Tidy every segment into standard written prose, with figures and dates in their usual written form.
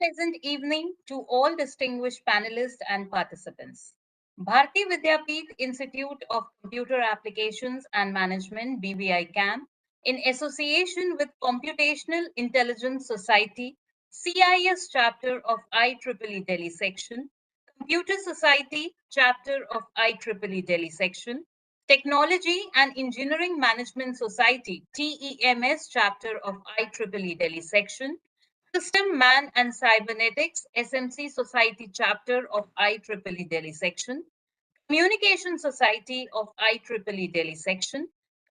pleasant evening to all distinguished panelists and participants. Bharati Vidyapeeth Institute of Computer Applications and Management BVI CAM, in association with Computational Intelligence Society, CIS chapter of IEEE Delhi section, Computer Society chapter of IEEE Delhi section, Technology and Engineering Management Society TEMS chapter of IEEE Delhi section, System Man and Cybernetics SMC Society chapter of IEEE Delhi section, Communication Society of IEEE Delhi section,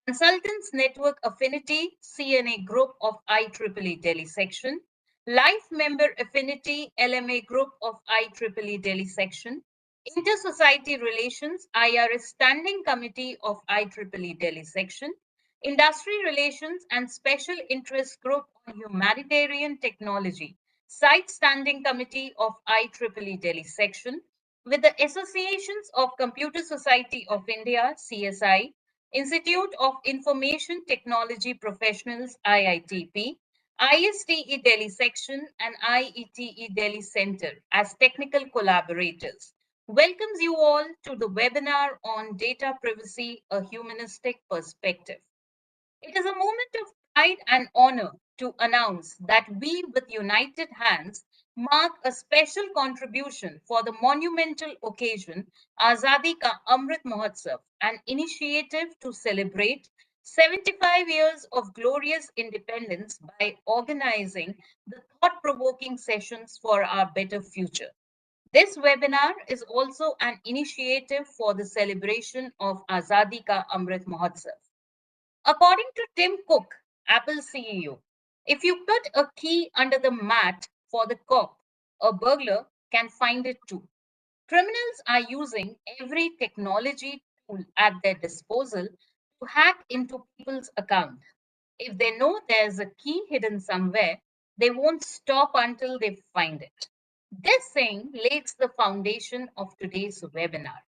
Consultants Network Affinity CNA Group of IEEE Delhi section, Life Member Affinity LMA Group of IEEE Delhi section, Inter-Society Relations IRS Standing Committee of IEEE Delhi section, Industry Relations and Special Interest Group on Humanitarian Technology Site Standing Committee of IEEE Delhi section, with the Associations of Computer Society of India, CSI, Institute of Information Technology Professionals, IITP, ISTE Delhi section, and IETE Delhi Center as technical collaborators, welcomes you all to the webinar on Data Privacy, a Humanistic Perspective. It is a moment of pride and honor to announce that we, with united hands, mark a special contribution for the monumental occasion Azadi Ka Amrit Mahotsav, an initiative to celebrate 75 years of glorious independence by organizing the thought-provoking sessions for our better future. This webinar is also an initiative for the celebration of Azadi Ka Amrit Mahotsav. According to Tim Cook, Apple CEO, if you put a key under the mat for the cop, a burglar can find it too. Criminals are using every technology tool at their disposal to hack into people's accounts. If they know there's a key hidden somewhere, they won't stop until they find it. This saying lays the foundation of today's webinar,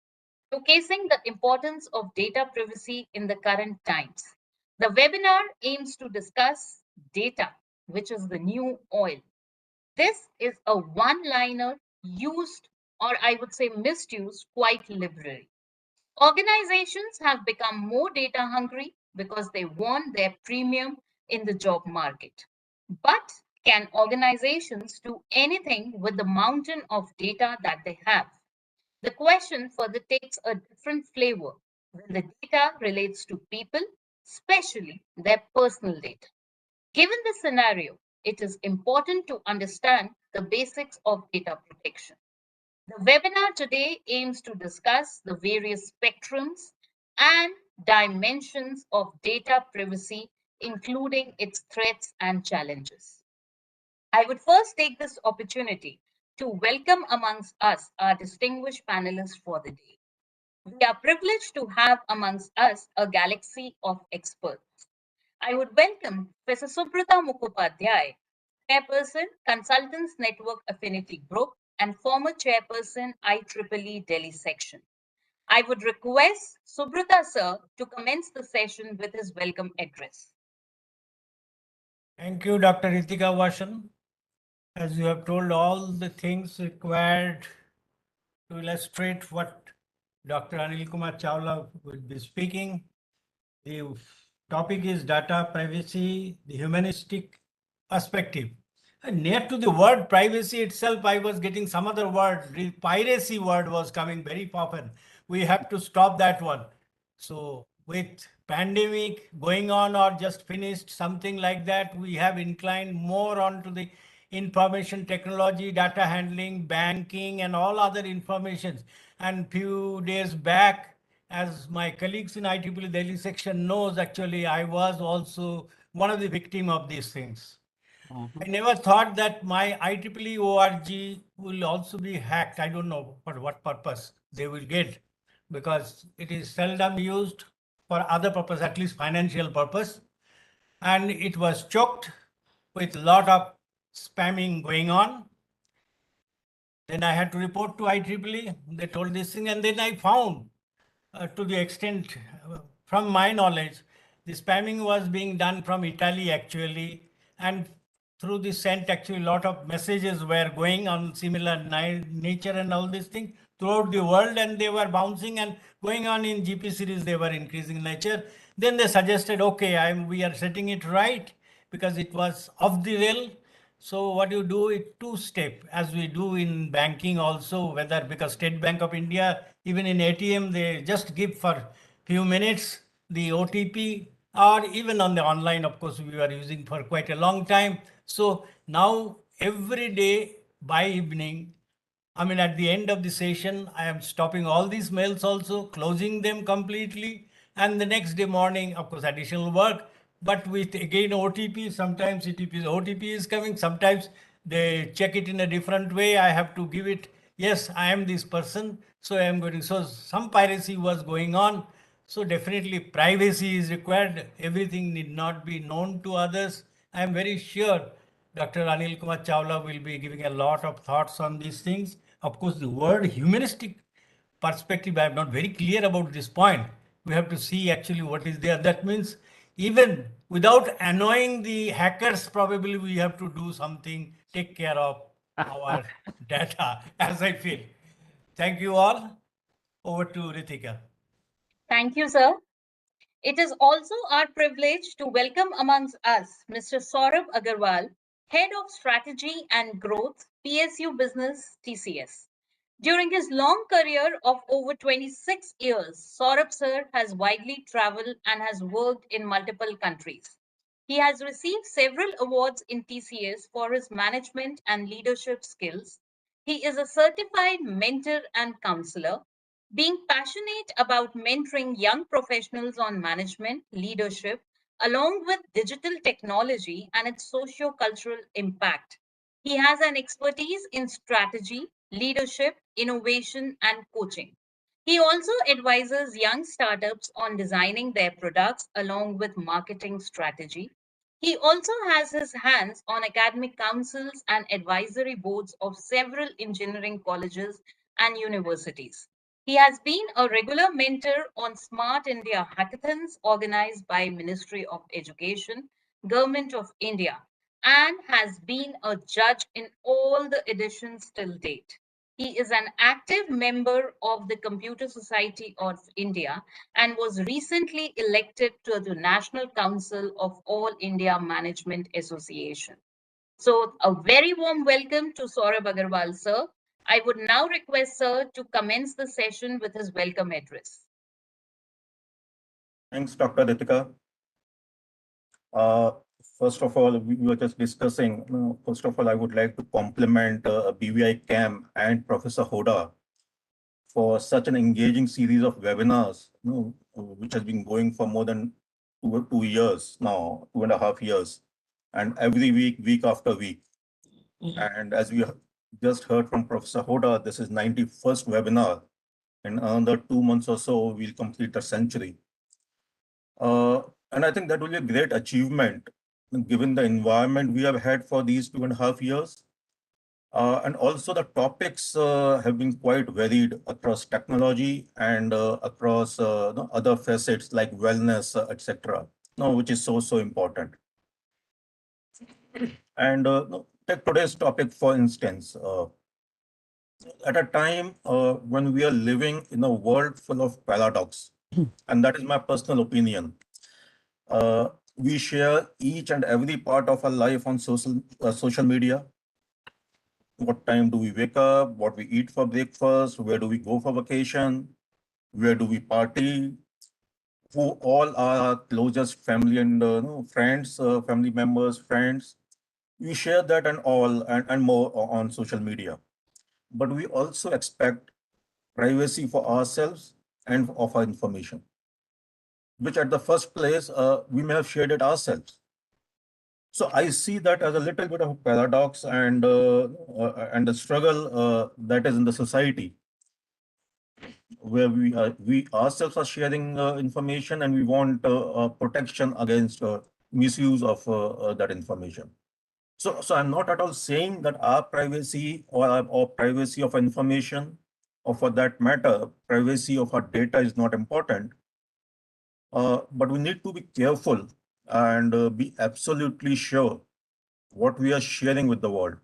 showcasing the importance of data privacy in the current times. The webinar aims to discuss data, which is the new oil. This is a one-liner used, or I would say misused, quite liberally. Organizations have become more data hungry because they want their premium in the job market. But can organizations do anything with the mountain of data that they have? The question further takes a different flavor when the data relates to people, especially their personal data. Given the scenario, it is important to understand the basics of data protection. The webinar today aims to discuss the various spectrums and dimensions of data privacy, including its threats and challenges. I would first take this opportunity to welcome amongst us our distinguished panelists for the day. We are privileged to have amongst us a galaxy of experts. I would welcome Professor Subrata Mukhopadhyay, Chairperson, Consultants Network Affinity Group, and former Chairperson, IEEE Delhi Section. I would request Subrata sir to commence the session with his welcome address. Thank you, Dr. Ritika Vashan. As you have told all the things required to illustrate what Dr. Anil Chawla will be speaking. The topic is data privacy, the humanistic perspective. And near to the word privacy itself, I was getting some other word. The piracy word was coming very often. We have to stop that one. So with pandemic going on or just finished, something like that, we have inclined more onto the information technology, data handling, banking, and all other informations. And few days back, as my colleagues in IEEE Delhi section knows, actually, I was also one of the victim of these things. I never thought that my IEEE org will also be hacked. I don't know for what purpose they will get, because it is seldom used for other purpose, at least financial purpose. And it was choked with a lot of spamming going on. Then I had to report to IEEE. They told this thing, and then I found, to the extent, from my knowledge, the spamming was being done from Italy actually, and through the sent actually a lot of messages were going on similar nature and all these things throughout the world, and they were bouncing and going on in GP series. They were increasing nature. Then they suggested, okay, we are setting it right because it was off the rail. So what you do it two-step, as we do in banking also, whether because State Bank of India, even in ATM, they just give for few minutes the OTP, or even on the online, of course, we were using for quite a long time. So now every day by evening, I mean, at the end of the session, I am stopping all these mails also, closing them completely. And the next day morning, of course, additional work, but with again OTP. Sometimes OTP is coming. Sometimes they check it in a different way. I have to give it, yes, I am this person. So I am going. So some piracy was going on. So definitely privacy is required. Everything need not be known to others. I am very sure Dr. Anil Kumar Chawla will be giving a lot of thoughts on these things. Of course, the word humanistic perspective, I am not very clear about this point. We have to see actually what is there. That means even without annoying the hackers, probably we have to do something, take care of our data, as I feel. Thank you all. Over to Ritika. Thank you, sir. It is also our privilege to welcome amongst us Mr. Saurabh Agarwal, Head of Strategy and Growth, PSU Business, TCS. During his long career of over 26 years, Saurabh sir has widely traveled and has worked in multiple countries. He has received several awards in TCS for his management and leadership skills. He is a certified mentor and counselor, being passionate about mentoring young professionals on management, leadership, along with digital technology and its socio-cultural impact. He has an expertise in strategy, leadership, innovation, and coaching. He also advises young startups on designing their products along with marketing strategy. He also has his hands on academic councils and advisory boards of several engineering colleges and universities. He has been a regular mentor on Smart India hackathons organized by Ministry of Education, Government of India, and has been a judge in all the editions till date. He is an active member of the Computer Society of India and was recently elected to the National Council of All India Management Association. So, a very warm welcome to Saurabh Agarwal, sir. I would now request sir to commence the session with his welcome address. Thanks, Dr. Ritika. Uh, First of all, we were just discussing. First of all, I would like to compliment BVI CAM and Professor Hoda for such an engaging series of webinars, which has been going for more than 2 years now, 2.5 years, and every week, week after week. And as we just heard from Professor Hoda, this is 91st webinar. In another 2 months or so, we'll complete a century. And I think that will be a great achievement given the environment we have had for these 2.5 years. And also the topics have been quite varied across technology and across other facets like wellness, etc. No, which is so important. And take today's topic for instance. At a time when we are living in a world full of paradox, and that is my personal opinion. We share each and every part of our life on social media. What time do we wake up? What we eat for breakfast? Where do we go for vacation? Where do we party? Who all are our closest family and friends, family members, friends. We share that and all and more on social media. But we also expect privacy for ourselves and of our information, which at the first place, we may have shared it ourselves. So I see that as a little bit of a paradox and a struggle that is in the society where we ourselves are sharing information and we want protection against misuse of that information. So I'm not at all saying that our privacy or privacy of information, or for that matter, privacy of our data is not important. But we need to be careful and be absolutely sure what we are sharing with the world,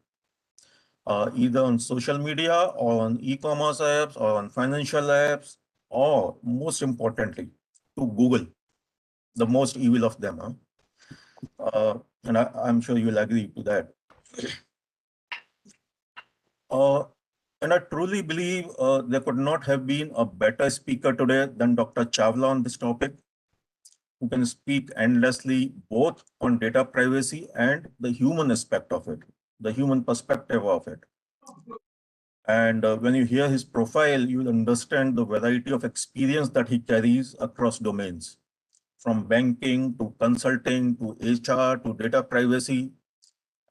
either on social media or on e-commerce apps or on financial apps, or most importantly, to Google, the most evil of them. And I'm sure you'll agree to that. Uh, and I truly believe there could not have been a better speaker today than Dr. Chawla on this topic, who can speak endlessly both on data privacy and the human aspect of it, the human perspective of it. And when you hear his profile, you will understand the variety of experience that he carries across domains, from banking to consulting to HR to data privacy,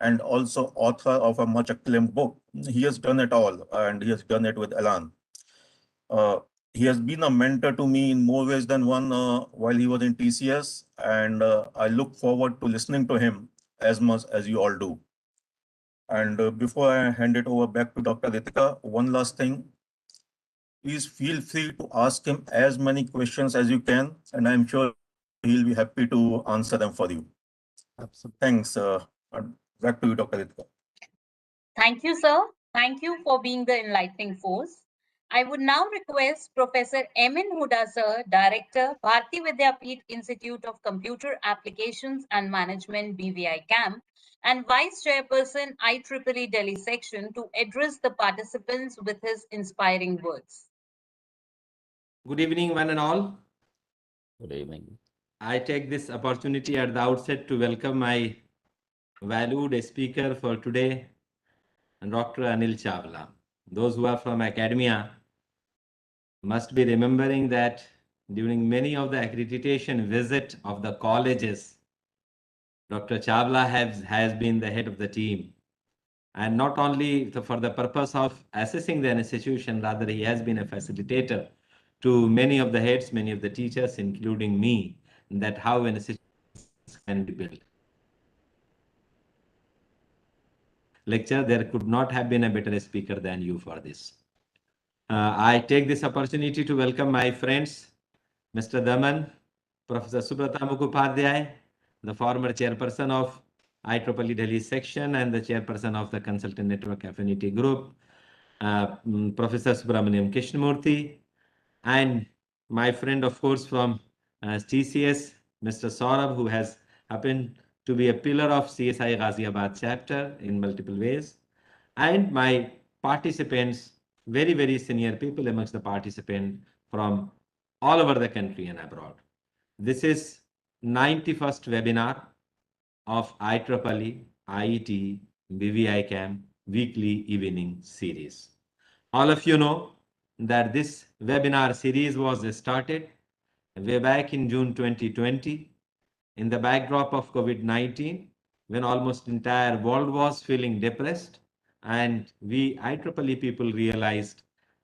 and also author of a much acclaimed book. He has done it all, and he has done it with Elan. Uh, he has been a mentor to me in more ways than one while he was in TCS, and I look forward to listening to him as much as you all do. And before I hand it over back to Dr. Ritika, one last thing. Please feel free to ask him as many questions as you can, and I'm sure he'll be happy to answer them for you. Absolutely. Thanks. Back to you, Dr. Ritika. Thank you, sir. Thank you for being the enlightening force. I would now request Professor Emin Huda, sir, Director, Bharati Vidyapeeth Institute of Computer Applications and Management, BVI CAM, and Vice Chairperson, IEEE Delhi Section, to address the participants with his inspiring words. Good evening, one and all. Good evening. I take this opportunity at the outset to welcome my valued speaker for today, Dr. Anil Chawla. Those who are from academia must be remembering that during many of the accreditation visit of the colleges, Dr. Chawla has been the head of the team. And not only for the purpose of assessing the institution, rather he has been a facilitator to many of the heads, many of the teachers, including me, that how an institution can be built. Lecture, there could not have been a better speaker than you for this. I take this opportunity to welcome my friends, Mr. Daman, Professor Subrata Mukhopadhyay, the former chairperson of IEEE Delhi section and the chairperson of the Consultant Network Affinity Group, Professor Subramaniam Krishnamurthy, and my friend, of course, from TCS, Mr. Saurabh, who has happened to be a pillar of CSI Ghaziabad chapter in multiple ways, and my participants, very, very senior people amongst the participants from all over the country and abroad. This is 91st webinar of IEEE, IET, BVI weekly evening series. All of you know that this webinar series was started way back in June 2020 in the backdrop of COVID-19, when almost entire world was feeling depressed, and we IEEE people realized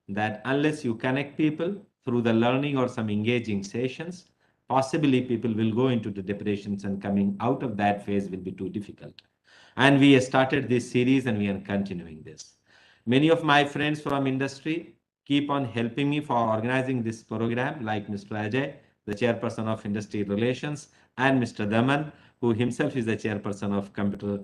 that unless you connect people through the learning or some engaging sessions, possibly people will go into the depressions, and coming out of that phase will be too difficult. And we started this series and we are continuing this. Many of my friends from industry keep on helping me for organizing this program, like Mr. Ajay, the chairperson of industry relations, and Mr. Daman, who himself is the chairperson of Computer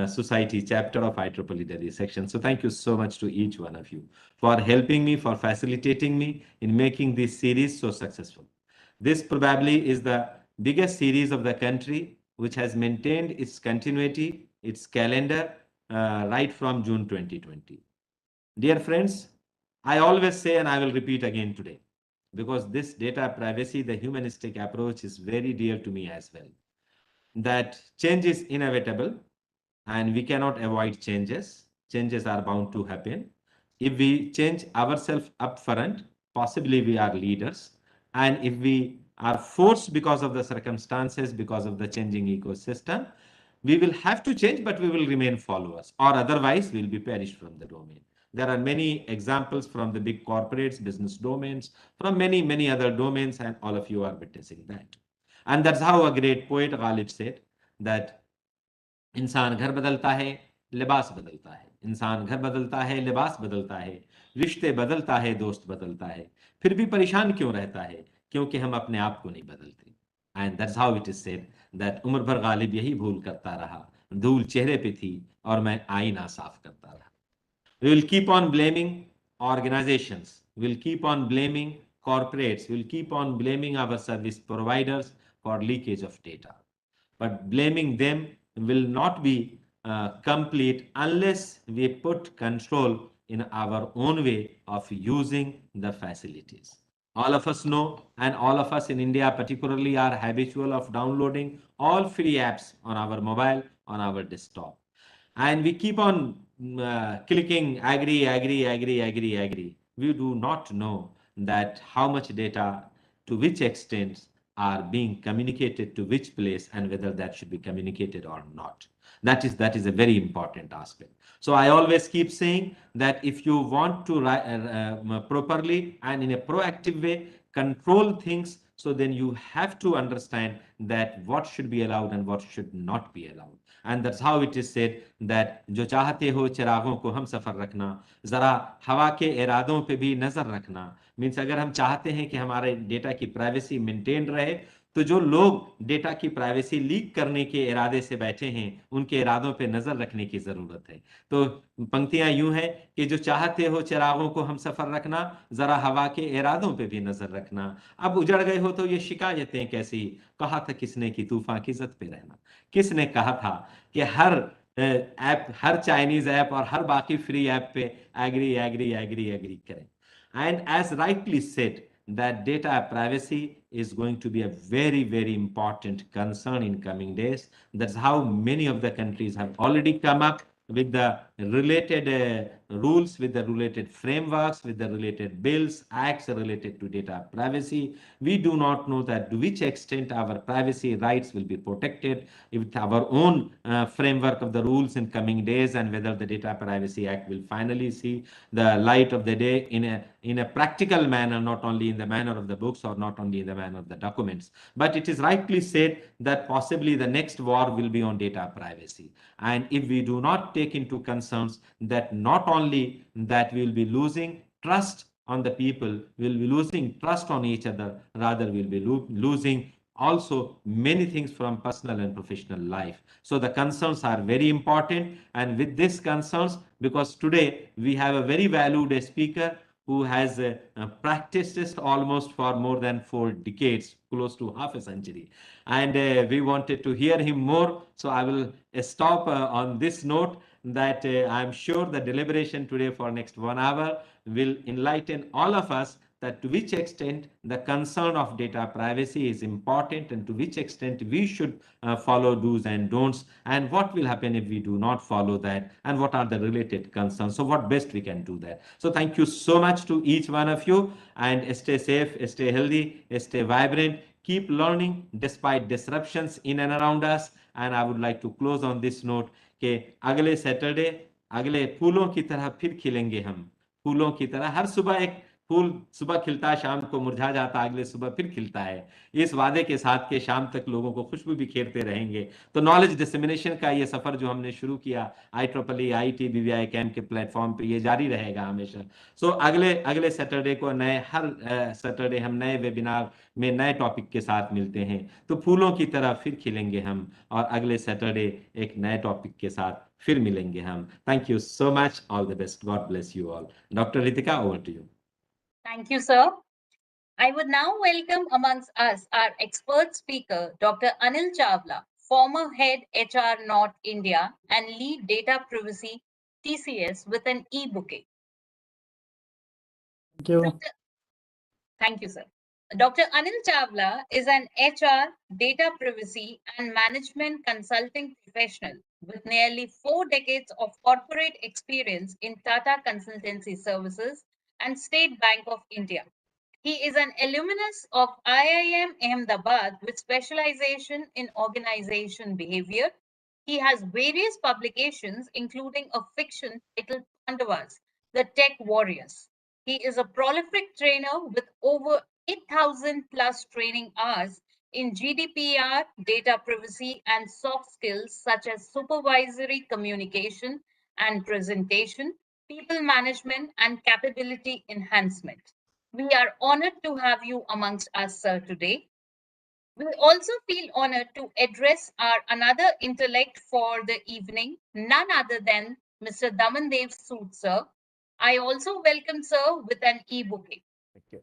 Society chapter of IEEE Delhi section. So thank you so much to each one of you for helping me, for facilitating me in making this series so successful. This probably is the biggest series of the country which has maintained its continuity, its calendar, right from June 2020. Dear friends, I always say, and I will repeat again today, because this data privacy, the humanistic approach is very dear to me as well, that change is inevitable and we cannot avoid changes. Changes are bound to happen. If we change ourselves upfront, possibly we are leaders. And if we are forced because of the circumstances, because of the changing ecosystem, we will have to change, but we will remain followers, or otherwise we'll be perished from the domain. There are many examples from the big corporates, business domains, from many, many other domains, and all of you are witnessing that. And that's how a great poet Ghalib said that इंसान घर बदलता है, लिबास बदलता है, इंसान घर बदलता है, लिबास बदलता है, रिश्ते बदलता है, दोस्त बदलता है, फिर भी परेशान क्यों रहता है, क्योंकि हम अपने आप को नहीं बदलते. And that's how it is said that उम्र भर गालिब यही भूल करता रहा, धूल चेहरे पे थी और मैं आईना साफ करता रहा। We will keep on blaming organizations, we'll keep on blaming corporates, we'll keep on blaming our service providers for leakage of data. But blaming them will not be complete unless we put control in our own way of using the facilities. All of us know, and all of us in India particularly are habitual of downloading all free apps on our mobile, on our desktop. And we keep on clicking agree, agree, agree, agree, agree. We do not know that how much data, to which extent are being communicated to which place, and whether that should be communicated or not. That is a very important aspect. So I always keep saying that if you want to properly and in a proactive way control things, so then you have to understand that what should be allowed and what should not be allowed. And that's how it is said that जो चाहते हो चिरागों को हम सफर रखना, जरा हवा के इरादों पे भी नजर रखना। मीन्स अगर हम चाहते हैं कि हमारे डेटा की प्राइवेसी मेंटेन रहे, तो जो लोग डेटा की प्राइवेसी लीक करने के इरादे से बैठे हैं, उनके इरादों पे नजर रखने की जरूरत है। तो पंक्तियां यूं हैं कि जो चाहते हो चिरागों को हम सफर रखना, जरा हवा के इरादों पे भी नजर रखना। अब उजड़ गए हो तो ये शिकायतें कैसी, कहा था किसने कि तूफान की जद पे रहना। किसने कहा था कि हर ऐप, हर चाइनीज ऐप और हर बाकी फ्री ऐप पे एग्री एग्री एग्री एग्री करें। And as rightly said that data privacy is going to be a very, very important concern in coming days. That's how many of the countries have already come up with the related rules, with the related frameworks, with the related bills, acts related to data privacy. We do not know that to which extent our privacy rights will be protected with our own framework of the rules in coming days, and whether the Data Privacy Act will finally see the light of the day in a practical manner, not only in the manner of the books or not only in the manner of the documents. But it is rightly said that possibly the next war will be on data privacy. And if we do not take into concerns that not only that we will be losing trust on the people, we will be losing trust on each other, rather we will be losing also many things from personal and professional life. So the concerns are very important, and with these concerns, because today we have a very valued speaker who has practiced this almost for more than 4 decades, close to half a century. And we wanted to hear him more. So I will stop on this note that I'm sure the deliberation today for next 1 hour will enlighten all of us that to which extent the concern of data privacy is important, and to which extent we should follow do's and don'ts, and what will happen if we do not follow that, and what are the related concerns. So what best we can do that. So thank you so much to each one of you, and stay safe, stay healthy, stay vibrant, keep learning despite disruptions in and around us. And I would like to close on this note कि अगले Saturday अगले फूलों की तरह फिर खिलेंगे हम, फूलों की तरह। हर सुबह एक फूल सुबह खिलता है, शाम को मुरझा जाता है, अगले सुबह फिर खिलता है। इस वादे के साथ के शाम तक लोगों को खुशबू बिखेरते रहेंगे। तो नॉलेज डिसेमिनेशन का ये सफर जो हमने शुरू किया IEEE IIT BVI कैम्प के प्लेटफॉर्म पे, ये जारी रहेगा हमेशा। सो अगले सैटरडे को हर सैटरडे हम नए वेबिनार में नए टॉपिक के साथ मिलते हैं। तो फूलों की तरह फिर खिलेंगे हम, और अगले सैटरडे एक नए टॉपिक के साथ फिर मिलेंगे हम। Thank you so much, all the best, God bless you all. Doctor Ritika, over to you. Thank you, sir. I would now welcome amongst us our expert speaker, Dr. Anil Chawla, former head HR North India and lead data privacy TCS with an e-booking. Thank you. Thank you, sir. Dr. Anil Chawla is an HR, data privacy, and management consulting professional with nearly 4 decades of corporate experience in Tata Consultancy Services and State Bank of India. He is an alumnus of IIM Ahmedabad with specialization in organization behavior. He has various publications, including a fiction titled Pandavas, The Tech Warriors. He is a prolific trainer with over 8,000 plus training hours in GDPR, data privacy, and soft skills such as supervisory communication and presentation, people management, and capability enhancement. We are honored to have you amongst us, sir, today. We also feel honored to address our another intellect for the evening, none other than Mr. Damandev Sood, sir. I also welcome sir with an e-bouquet. Thank you.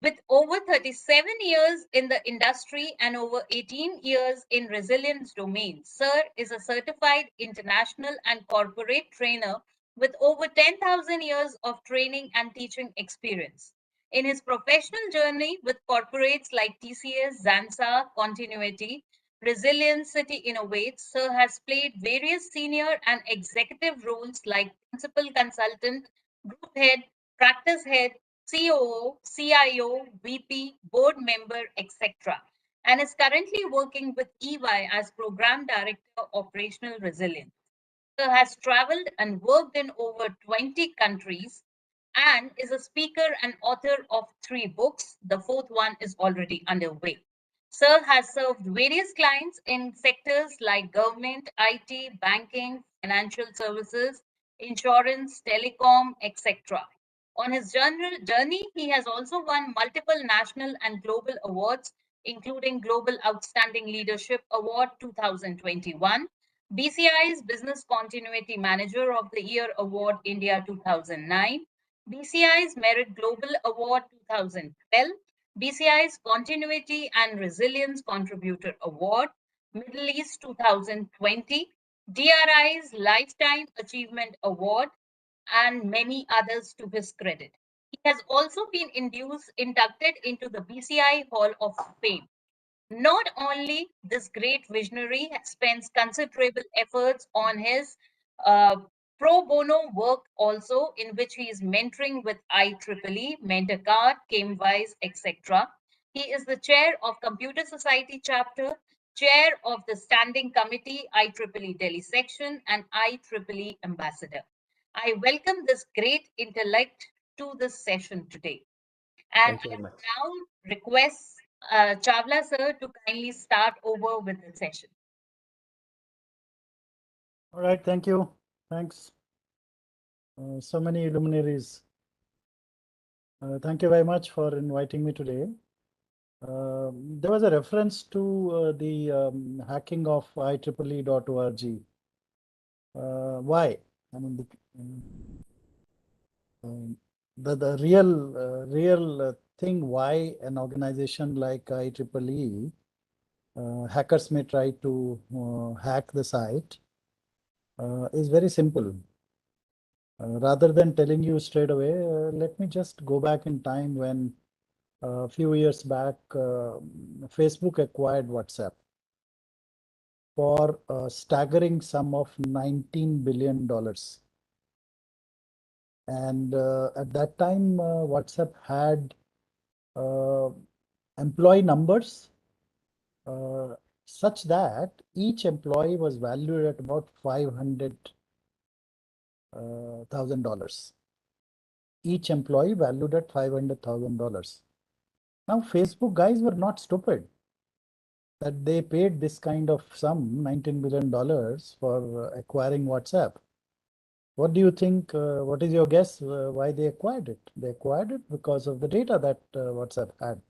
With over 37 years in the industry and over 18 years in resilience domain, Sir is a certified international and corporate trainer with over 10,000 years of training and teaching experience. In his professional journey with corporates like TCS, Zansa, Continuity, Resilience City Innovates, Sir has played various senior and executive roles like principal consultant, group head, practice head, COO, CIO, VP, board member, etc., and is currently working with EY as Program Director Operational Resilience. Sir has traveled and worked in over 20 countries and is a speaker and author of 3 books. The fourth one is already underway. Sir has served various clients in sectors like government, IT, banking, financial services, insurance, telecom, etc. On his journey, he has also won multiple national and global awards, including Global Outstanding Leadership Award 2021, BCI's Business Continuity Manager of the Year Award India 2009, BCI's Merit Global Award 2012, BCI's Continuity and Resilience Contributor Award, Middle East 2020, DRI's Lifetime Achievement Award, and many others to his credit. He has also been inducted into the BCI Hall of Fame. Not only this great visionary spends considerable efforts on his uh, pro bono work also, in which he is mentoring with IEEE, Mentorcard, Camewise, etc. He is the chair of Computer Society chapter, chair of the standing committee, IEEE Delhi section, and IEEE ambassador. I welcome this great intellect to this session today. And Thank you I very much. now request Chawla sir to kindly start over with the session. All right, thank you. Thanks. So many luminaries. Thank you very much for inviting me today. There was a reference to the hacking of IEEE.org. Why? I mean, the real thing why an organization like IEEE hackers may try to hack the site is very simple. Rather than telling you straight away, let me just go back in time when a few years back, Facebook acquired WhatsApp for a staggering sum of $19 billion. And at that time, WhatsApp had employee numbers such that each employee was valued at about $500,000. Each employee valued at $500,000. Now, Facebook guys were not stupid that they paid this kind of sum, $19 billion, for acquiring WhatsApp. What do you think? What is your guess why they acquired it? They acquired it because of the data that WhatsApp had.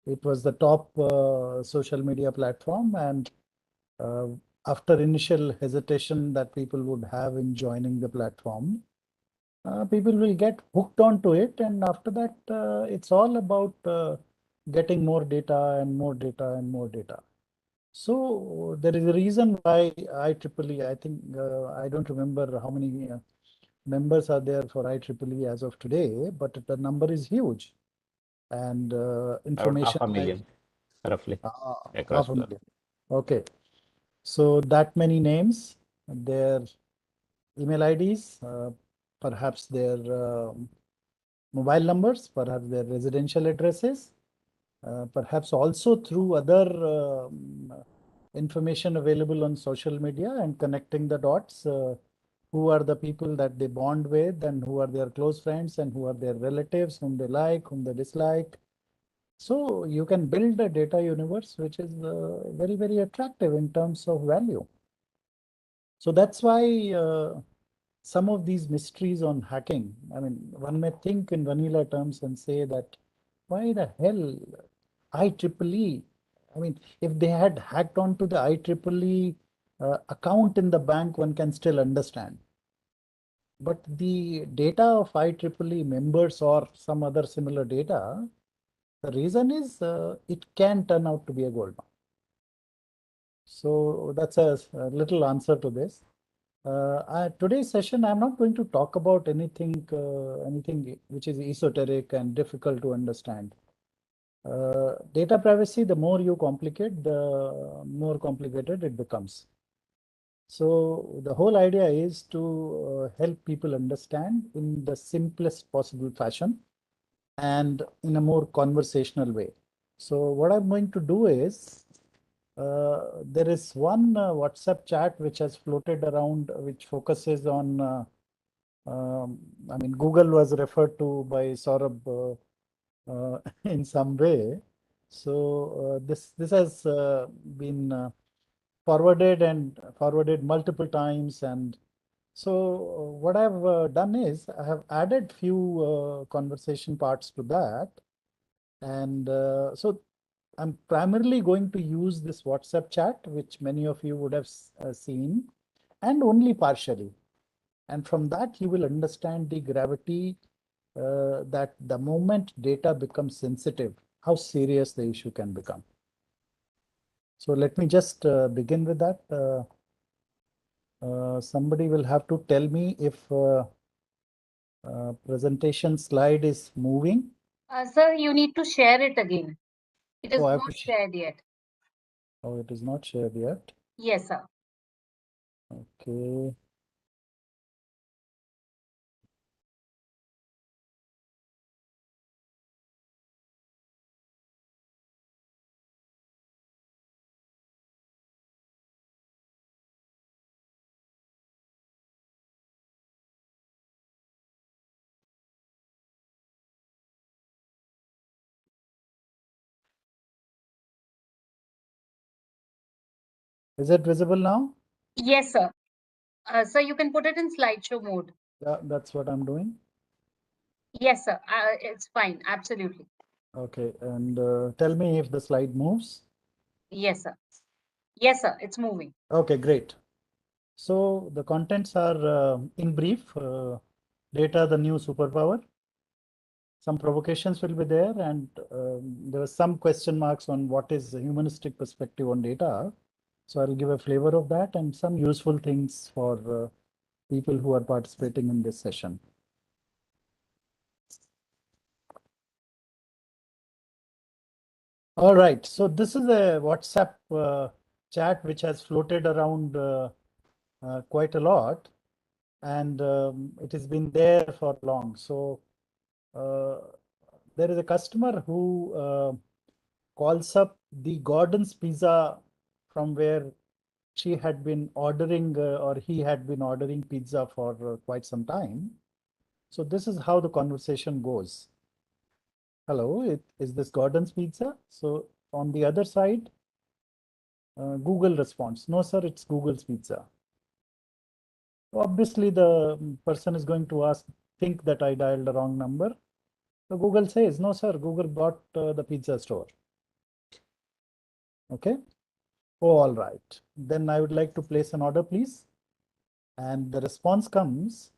It was the top social media platform, and uh, after initial hesitation that people would have in joining the platform, people will get hooked onto it, and after that, it's all about getting more data and more data and more data. So there is a reason why IEEE, I think, I don't remember how many members are there for IEEE as of today, but the number is huge. And About information like 500,000, roughly, across half a the. million. Okay. So that many names, their email IDs, perhaps their mobile numbers, perhaps their residential addresses, perhaps also through other information available on social media, and connecting the dots. Who are the people that they bond with, and who are their close friends, and who are their relatives, whom they like, whom they dislike. So you can build a data universe which is very, very attractive in terms of value. So that's why some of these mysteries on hacking, I mean, one may think in vanilla terms and say that why the hell IEEE, I mean, if they had hacked onto the IEEE account in the bank, one can still understand. But the data of IEEE members or some other similar data, the reason is it can turn out to be a gold mine. So that's a little answer to this. Today's session, I'm not going to talk about anything which is esoteric and difficult to understand. Data privacy, the more you complicate, the more complicated it becomes. So the whole idea is to help people understand in the simplest possible fashion and in a more conversational way. So what I'm going to do is, there is one WhatsApp chat which has floated around, which focuses on, I mean, Google was referred to by Saurabh in some way. So this has been forwarded multiple times, and so what I've done is I have added few conversation parts to that, and so I'm primarily going to use this WhatsApp chat, which many of you would have seen, and only partially. And from that, you will understand the gravity that the moment data becomes sensitive, how serious the issue can become. So let me just begin with that. Somebody will have to tell me if presentation slide is moving. Sir, you need to share it again. It is Oh, I have not to shared yet. Oh, it is not shared yet. Yes, sir. Okay. Is it visible now? Yes, sir. Sir, you can put it in slideshow mode. Yeah, that's what I'm doing. Yes, sir. It's fine. Absolutely. Okay, and tell me if the slide moves. Yes, sir. Yes, sir. It's moving. Okay, great. So the contents are, in brief, data, the new superpower. Some provocations will be there, and there were some question marks on what is the humanistic perspective on data. So I'll give a flavor of that and some useful things for people who are participating in this session. All right, so this is a WhatsApp chat which has floated around quite a lot, and it has been there for long. So there is a customer who calls up the Gordon's Pizza from where she had been ordering or he had been ordering pizza for quite some time. So this is how the conversation goes. Hello, is this Gordon's Pizza? So on the other side, Google responds, no, sir, it's Google's Pizza. Obviously, the person is going to think that I dialed the wrong number. So Google says, no, sir, Google bought the pizza store. Okay. Oh, all right. Then I would like to place an order, please. And the response comes,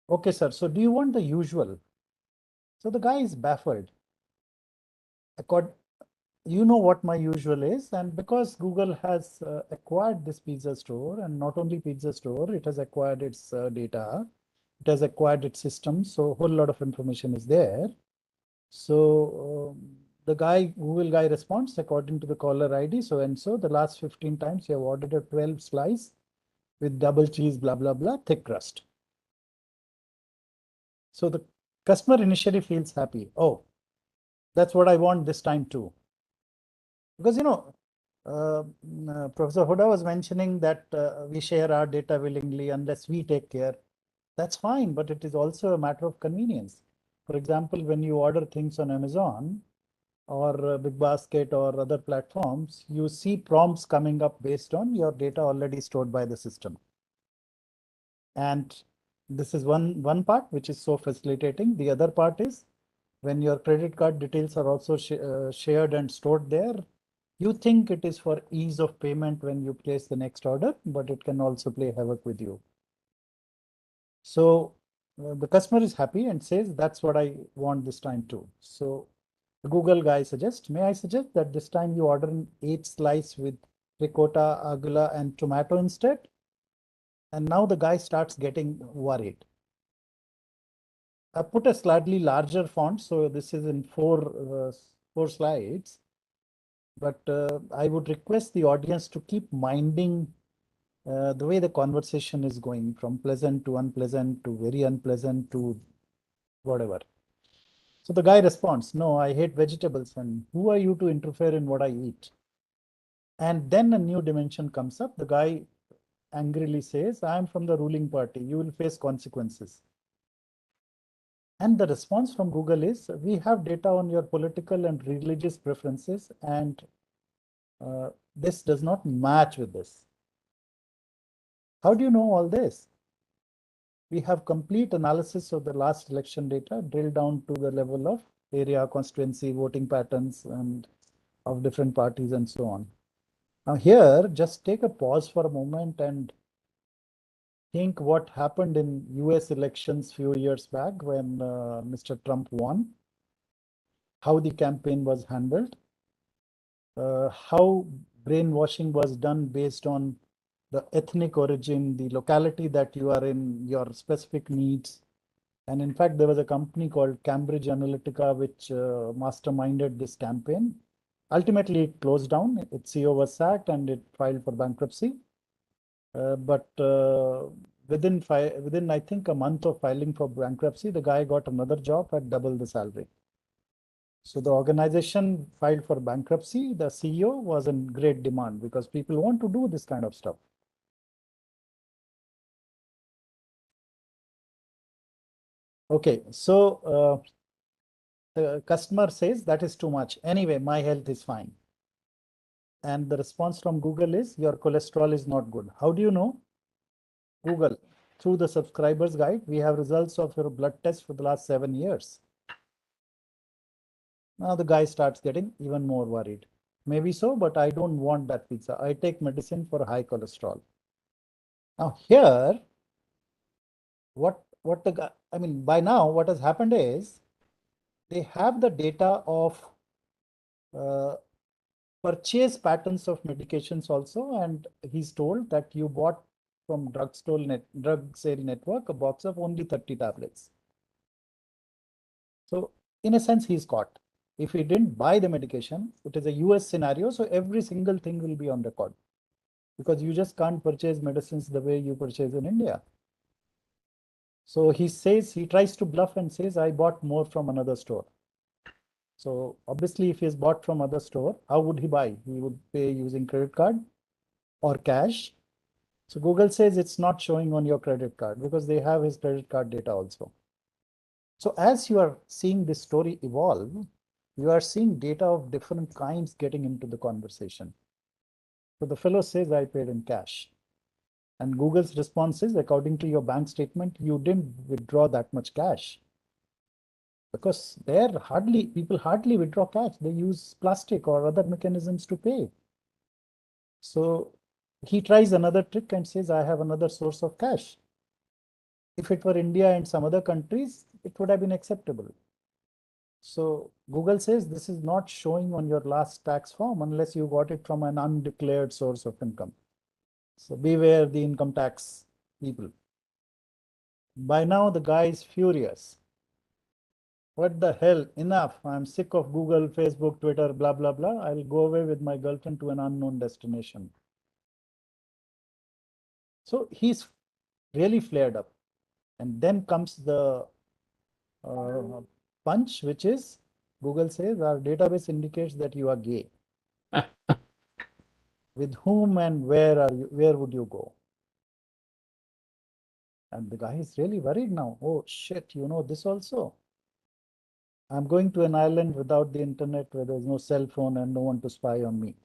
okay, sir. So do you want the usual? So the guy is baffled. You know what my usual is, and because Google has acquired this pizza store, and not only pizza store, it has acquired its data, it has acquired its system, so a whole lot of information is there. So the Google guy responds according to the caller ID, so and so the last 15 times you have ordered a 12 slice with double cheese, blah blah blah, thick crust. So the customer initially feels happy. Oh, that's what I want this time too. Because, Professor Huda was mentioning that we share our data willingly unless we take care. That's fine, but it is also a matter of convenience. For example, when you order things on Amazon or Big Basket or other platforms, you see prompts coming up based on your data already stored by the system. And this is one part which is so facilitating. The other part is when your credit card details are also shared and stored there, you think it is for ease of payment when you place the next order, but it can also play havoc with you. So the customer is happy and says, that's what I want this time too. So the Google guy suggests, may I suggest that this time you order an 8 slice with ricotta, arugula, and tomato instead? And now the guy starts getting worried. I put a slightly larger font, so this is in four slides. But I would request the audience to keep minding the way the conversation is going, from pleasant to unpleasant to very unpleasant to whatever. So the guy responds, no, I hate vegetables, and who are you to interfere in what I eat? And then a new dimension comes up. The guy angrily says, I am from the ruling party. You will face consequences. And the response from Google is, we have data on your political and religious preferences, and this does not match with this. How do you know all this? We have complete analysis of the last election data, drilled down to the level of area, constituency, voting patterns, and of different parties and so on. Now here, just take a pause for a moment and think what happened in US elections few years back when Mr. Trump won, how the campaign was handled, how brainwashing was done based on the ethnic origin, the locality that you are in, your specific needs. And in fact, there was a company called Cambridge Analytica which masterminded this campaign. Ultimately, it closed down. Its CEO was sacked and it filed for bankruptcy. But within I think a month of filing for bankruptcy, the guy got another job at double the salary. So the organization filed for bankruptcy. The CEO was in great demand because people want to do this kind of stuff. Okay, so the customer says that is too much. Anyway, my health is fine. And the response from Google is, your cholesterol is not good. How do you know? Google, through the subscribers guide, we have results of your blood test for the last 7 years. Now the guy starts getting even more worried. Maybe so, but I don't want that pizza. I take medicine for high cholesterol. Now here, what the guy, I mean, by now what has happened is they have the data of purchase patterns of medications also, and he's told that you bought from drug sale network a box of only 30 tablets. So in a sense, he's caught. If he didn't buy the medication, it is a US scenario, so every single thing will be on record, because you just can't purchase medicines the way you purchase in India. So he says, he tries to bluff and says, I bought more from another store. So obviously, if he's bought from other store, how would he buy? He would pay using credit card or cash. So Google says it's not showing on your credit card because they have his credit card data also. So as you are seeing this story evolve, you are seeing data of different kinds getting into the conversation. So the fellow says, I paid in cash. And Google's response is, according to your bank statement, you didn't withdraw that much cash. Because people hardly withdraw cash. They use plastic or other mechanisms to pay. So he tries another trick and says, I have another source of cash. If it were India and some other countries, it would have been acceptable. So Google says this is not showing on your last tax form unless you got it from an undeclared source of income. So beware the income tax people. By now, the guy is furious. What the hell? Enough. I'm sick of Google, Facebook, Twitter, blah, blah, blah. I'll go away with my girlfriend to an unknown destination. So he's really flared up. And then comes the punch, which is Google says our database indicates that you are gay. With whom and where would you go? And the guy is really worried now. Oh shit, you know this also. I'm going to an island without the internet where there's no cell phone and no one to spy on me.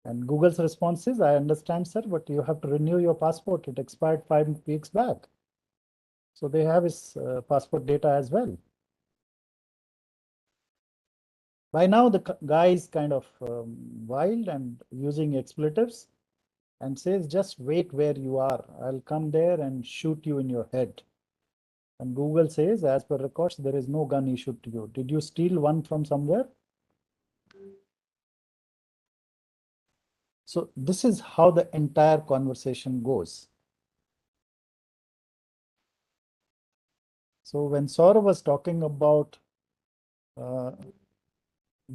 And Google's response is, I understand, sir, but you have to renew your passport. It expired 5 weeks back. So they have his passport data as well. By now, the guy is kind of wild and using expletives and says, just wait where you are. I'll come there and shoot you in your head. And Google says, as per records, there is no gun issued to you. Did you steal one from somewhere? So this is how the entire conversation goes. So when Saurav was talking about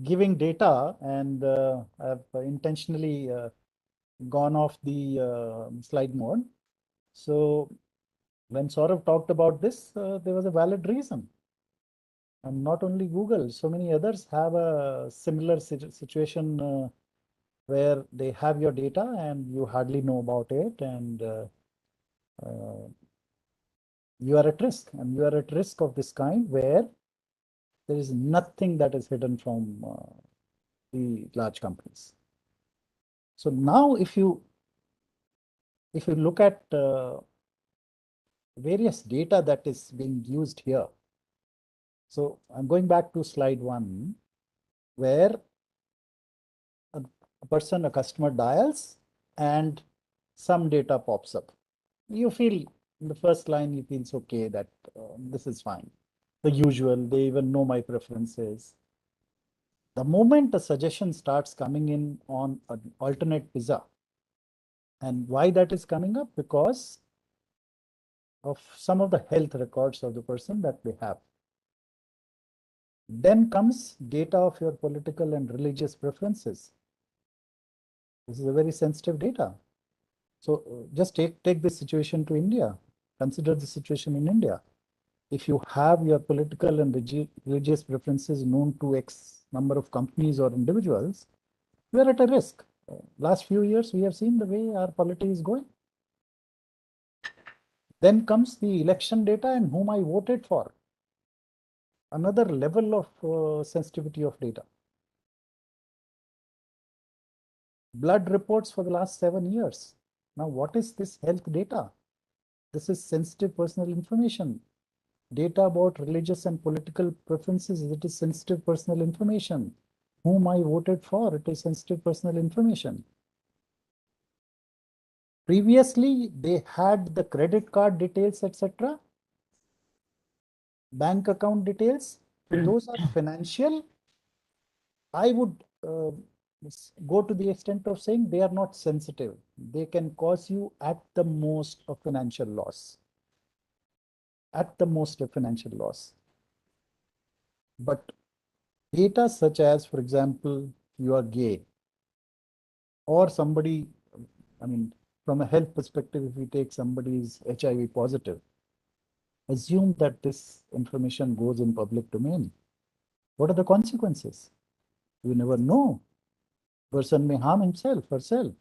giving data, and I've intentionally gone off the slide mode. So when Saurav talked about this, there was a valid reason. And not only Google, so many others have a similar situation where they have your data and you hardly know about it, and you are at risk. And you are at risk of this kind where there is nothing that is hidden from the large companies. So now if you look at various data that is being used here. So I'm going back to slide 1, where a person, a customer dials and some data pops up. You feel in the first line, you feel okay that this is fine. The usual, they even know my preferences. The moment a suggestion starts coming in on an alternate pizza, and why that is coming up? Because of some of the health records of the person that they have. Then comes data of your political and religious preferences. This is a very sensitive data. So just take this situation to India. Consider the situation in India. If you have your political and religious preferences known to X number of companies or individuals, you are at a risk. Last few years, we have seen the way our polity is going. Then comes the election data and whom I voted for. Another level of sensitivity of data. Blood reports for the last 7 years. Now, what is this health data? This is sensitive personal information. Data about religious and political preferences, it is sensitive personal information. Whom I voted for, it is sensitive personal information. Previously, they had the credit card details, etc., bank account details. Those are financial. I would go to the extent of saying they are not sensitive. They can cause you at the most a financial loss. At the most a financial loss. But data such as, for example, you are gay, or somebody, I mean, from a health perspective, if we take somebody is HIV positive, assume that this information goes in public domain. What are the consequences? You never know. Person may harm himself, herself,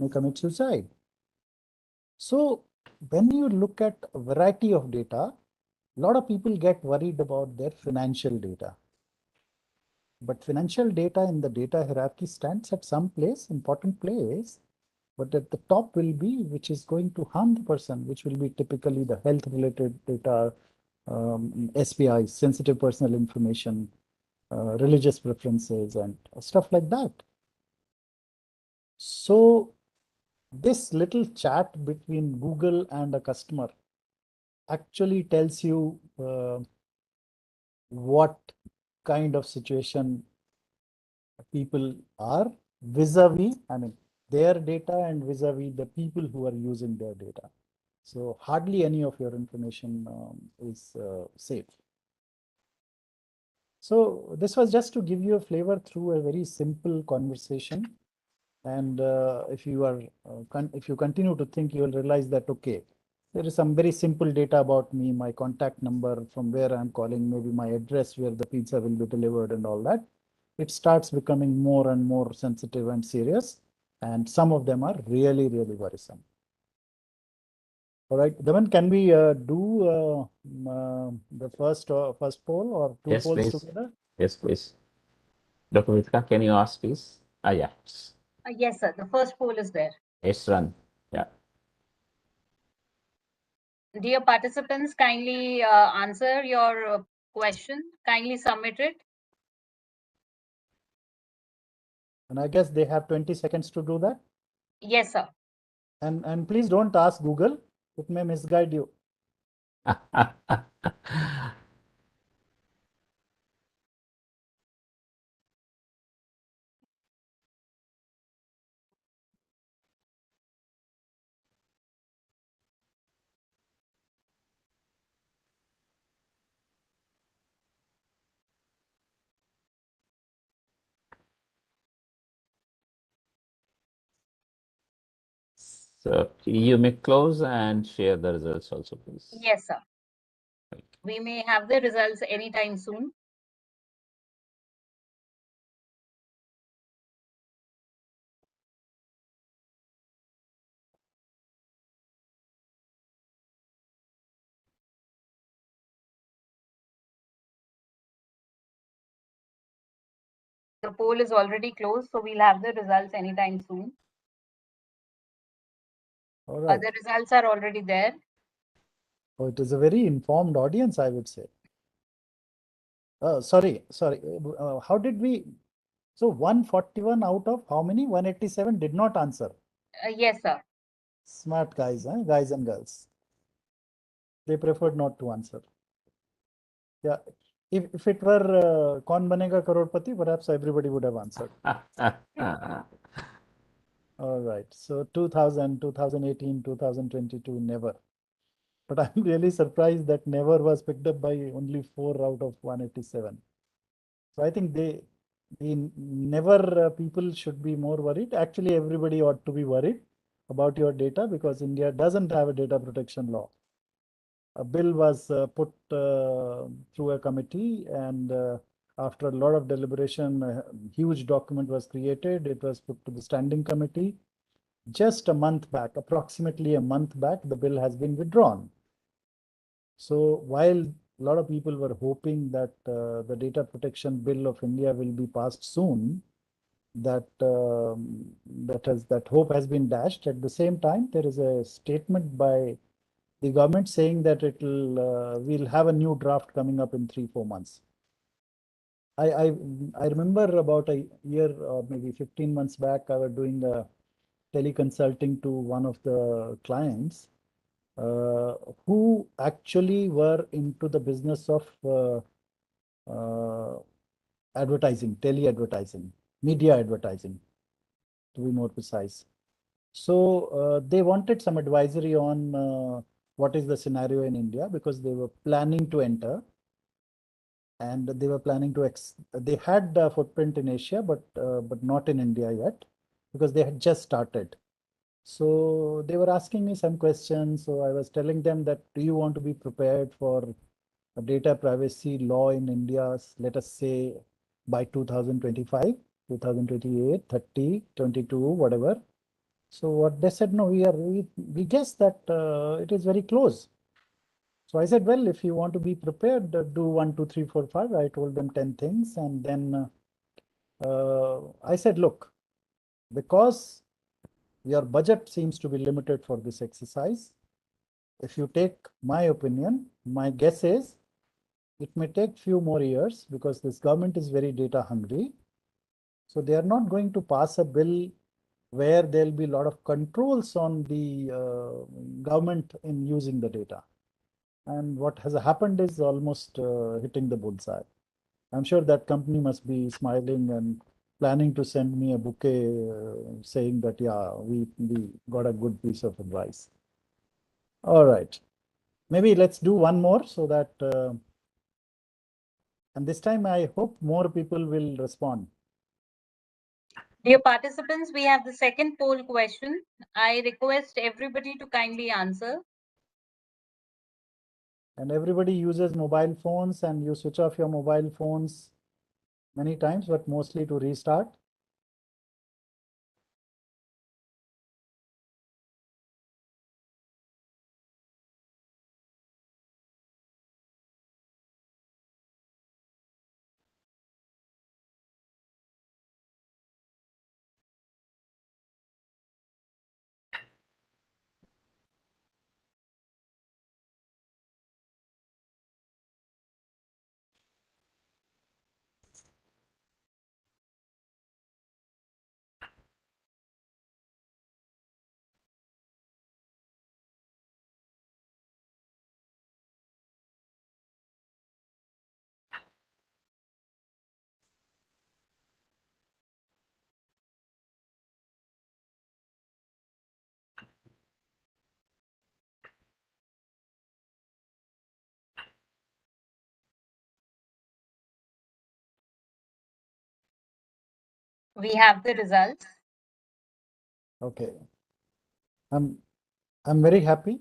may commit suicide. So when you look at a variety of data, a lot of people get worried about their financial data. But financial data in the data hierarchy stands at some place, important place, but at the top will be which is going to harm the person, which will be typically the health related data, SPI, sensitive personal information, religious preferences, and stuff like that. So this little chat between Google and a customer actually tells you what kind of situation people are vis-a-vis, I mean, their data and vis-a-vis the people who are using their data. So hardly any of your information is safe. So this was just to give you a flavor through a very simple conversation. And if you continue to think, you will realize that, okay, there is some very simple data about me, my contact number, from where I'm calling, maybe my address where the pizza will be delivered and all that. It starts becoming more and more sensitive and serious. And some of them are really, really worrisome. All right, Daman, can we do the first poll or two Yes, polls please. together? Yes, please. Dr. Ritika, can you ask, please? Yeah. Yes, sir. The first poll is there. It's run. Yeah. Dear participants, kindly answer your question. Kindly submit it. And I guess they have 20 seconds to do that. Yes, sir. And please don't ask Google. It may misguide you. So you may close and share the results also, please. Yes, sir. We may have the results anytime soon. The poll is already closed, so we'll have the results anytime soon. All right. The results are already there. Oh, it is a very informed audience, I would say. Sorry. How did we? So 141 out of how many? 187 did not answer. Yes, sir. Smart guys, guys and girls. They preferred not to answer. Yeah. If it were Kaun Banega Crorepati, perhaps everybody would have answered. All right. So 2000, 2018, 2022, never. But I'm really surprised that never was picked up by only 4 out of 187. So I think the never people should be more worried. Actually, everybody ought to be worried about your data because India doesn't have a data protection law. A bill was put through a committee, and after a lot of deliberation, a huge document was created. It was put to the standing committee. Just a month back, approximately a month back, the bill has been withdrawn. So while a lot of people were hoping that the data protection bill of India will be passed soon, that that hope has been dashed. At the same time, there is a statement by the government saying that we'll have a new draft coming up in 3-4 months. I remember about a year or maybe 15 months back, I was doing a teleconsulting to one of the clients who actually were into the business of advertising, tele-advertising, media advertising, to be more precise. So they wanted some advisory on what is the scenario in India because they were planning to enter, and they were planning to they had a footprint in Asia, but not in India yet because they had just started. So they were asking me some questions. So I was telling them that, do you want to be prepared for a data privacy law in India, let us say by 2025, 2028, 30, 22, whatever. So what they said, no, we guess that it is very close. So I said, well, if you want to be prepared, do 1, 2, 3, 4, 5. I told them 10 things. And then I said, look, because your budget seems to be limited for this exercise, if you take my opinion, my guess is it may take few more years because this government is very data hungry. So they are not going to pass a bill where there'll be a lot of controls on the government in using the data. And what has happened is almost hitting the bullseye. I'm sure that company must be smiling and planning to send me a bouquet saying that, yeah, we got a good piece of advice. All right. Maybe let's do one more so that, and this time I hope more people will respond. Dear participants, we have the second poll question. I request everybody to kindly answer. And everybody uses mobile phones, and you switch off your mobile phones many times, but mostly to restart. We have the results. Okay. I'm very happy.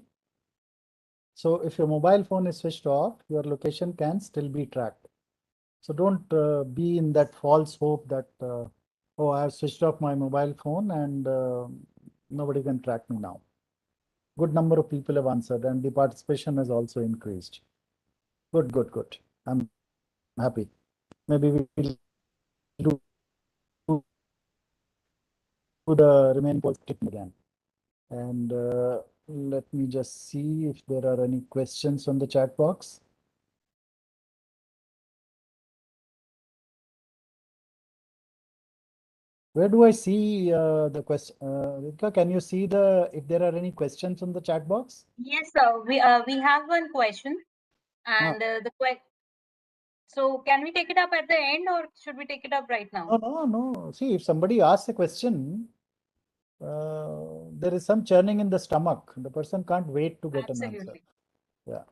So if your mobile phone is switched off, your location can still be tracked. So don't be in that false hope that, oh, I have switched off my mobile phone and nobody can track me now. Good number of people have answered and the participation has also increased. Good, good, good. I'm happy. Maybe we'll do the remaining polls again. And let me just see if there are any questions on the chat box. Where do I see the question? Rika, can you see if there are any questions on the chat box? Yes, sir. We have one question, and so can we take it up at the end, or should we take it up right now? No. See, if somebody asks a question, there is some churning in the stomach. The person can't wait to get an answer. Absolutely. Yeah.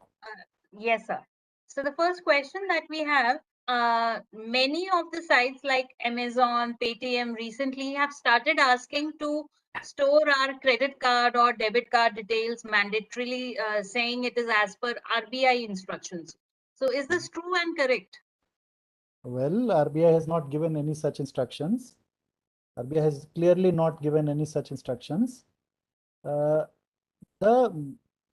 Yes, sir. So the first question that we have, many of the sites like Amazon, Paytm recently have started asking to store our credit card or debit card details mandatorily, saying it is as per RBI instructions. So is this true and correct? Well, RBI has not given any such instructions. RBI has clearly not given any such instructions. The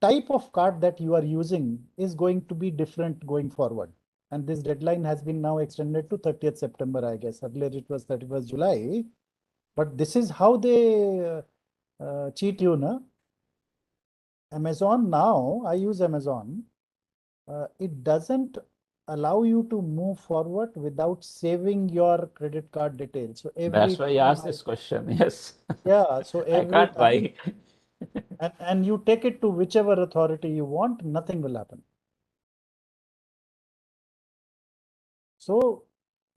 type of card that you are using is going to be different going forward. And this deadline has been now extended to 30th September, I guess. Earlier it was 31st July. But this is how they cheat you, na? Amazon now, I use Amazon. It doesn't allow you to move forward without saving your credit card details. So every That's why I asked this question. Yes. Yeah, so I every can't time, buy. and you take it to whichever authority you want, nothing will happen. So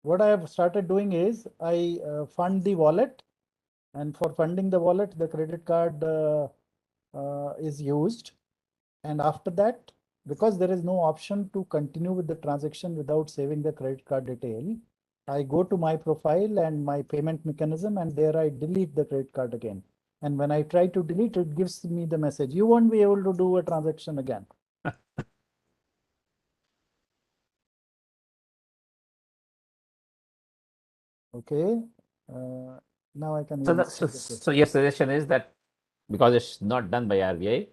what I have started doing is I fund the wallet, and for funding the wallet, the credit card is used. And after that, because there is no option to continue with the transaction without saving the credit card detail, I go to my profile and my payment mechanism, and there I delete the credit card again. And when I try to delete, it gives me the message, you won't be able to do a transaction again. Okay. Now I can even see the question. So your suggestion is that because it's not done by RBI,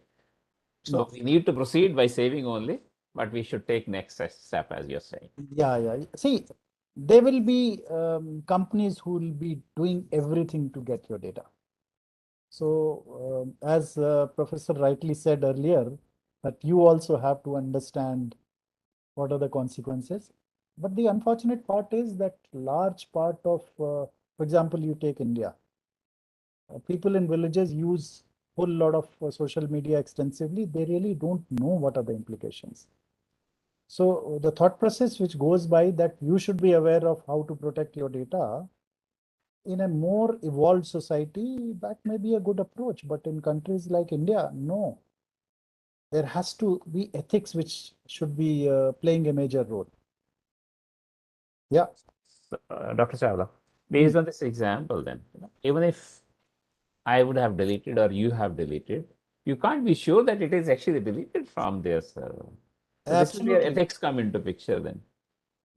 so No. we need to proceed by saving only, but we should take next step, as you're saying. Yeah. See, there will be companies who will be doing everything to get your data. So, as Professor rightly said earlier, that you also have to understand what are the consequences. But the unfortunate part is that large part of, for example, you take India. People in villages use whole lot of social media extensively. They really don't know what are the implications. So the thought process which goes by that you should be aware of how to protect your data in a more evolved society, that may be a good approach. But in countries like India, no. There has to be ethics which should be playing a major role. Yeah. So, Dr. Chawla, based on this example, then, even if I would have deleted or you have deleted, you can't be sure that it is actually deleted from their server. So this is where Absolutely. ethics come into picture then.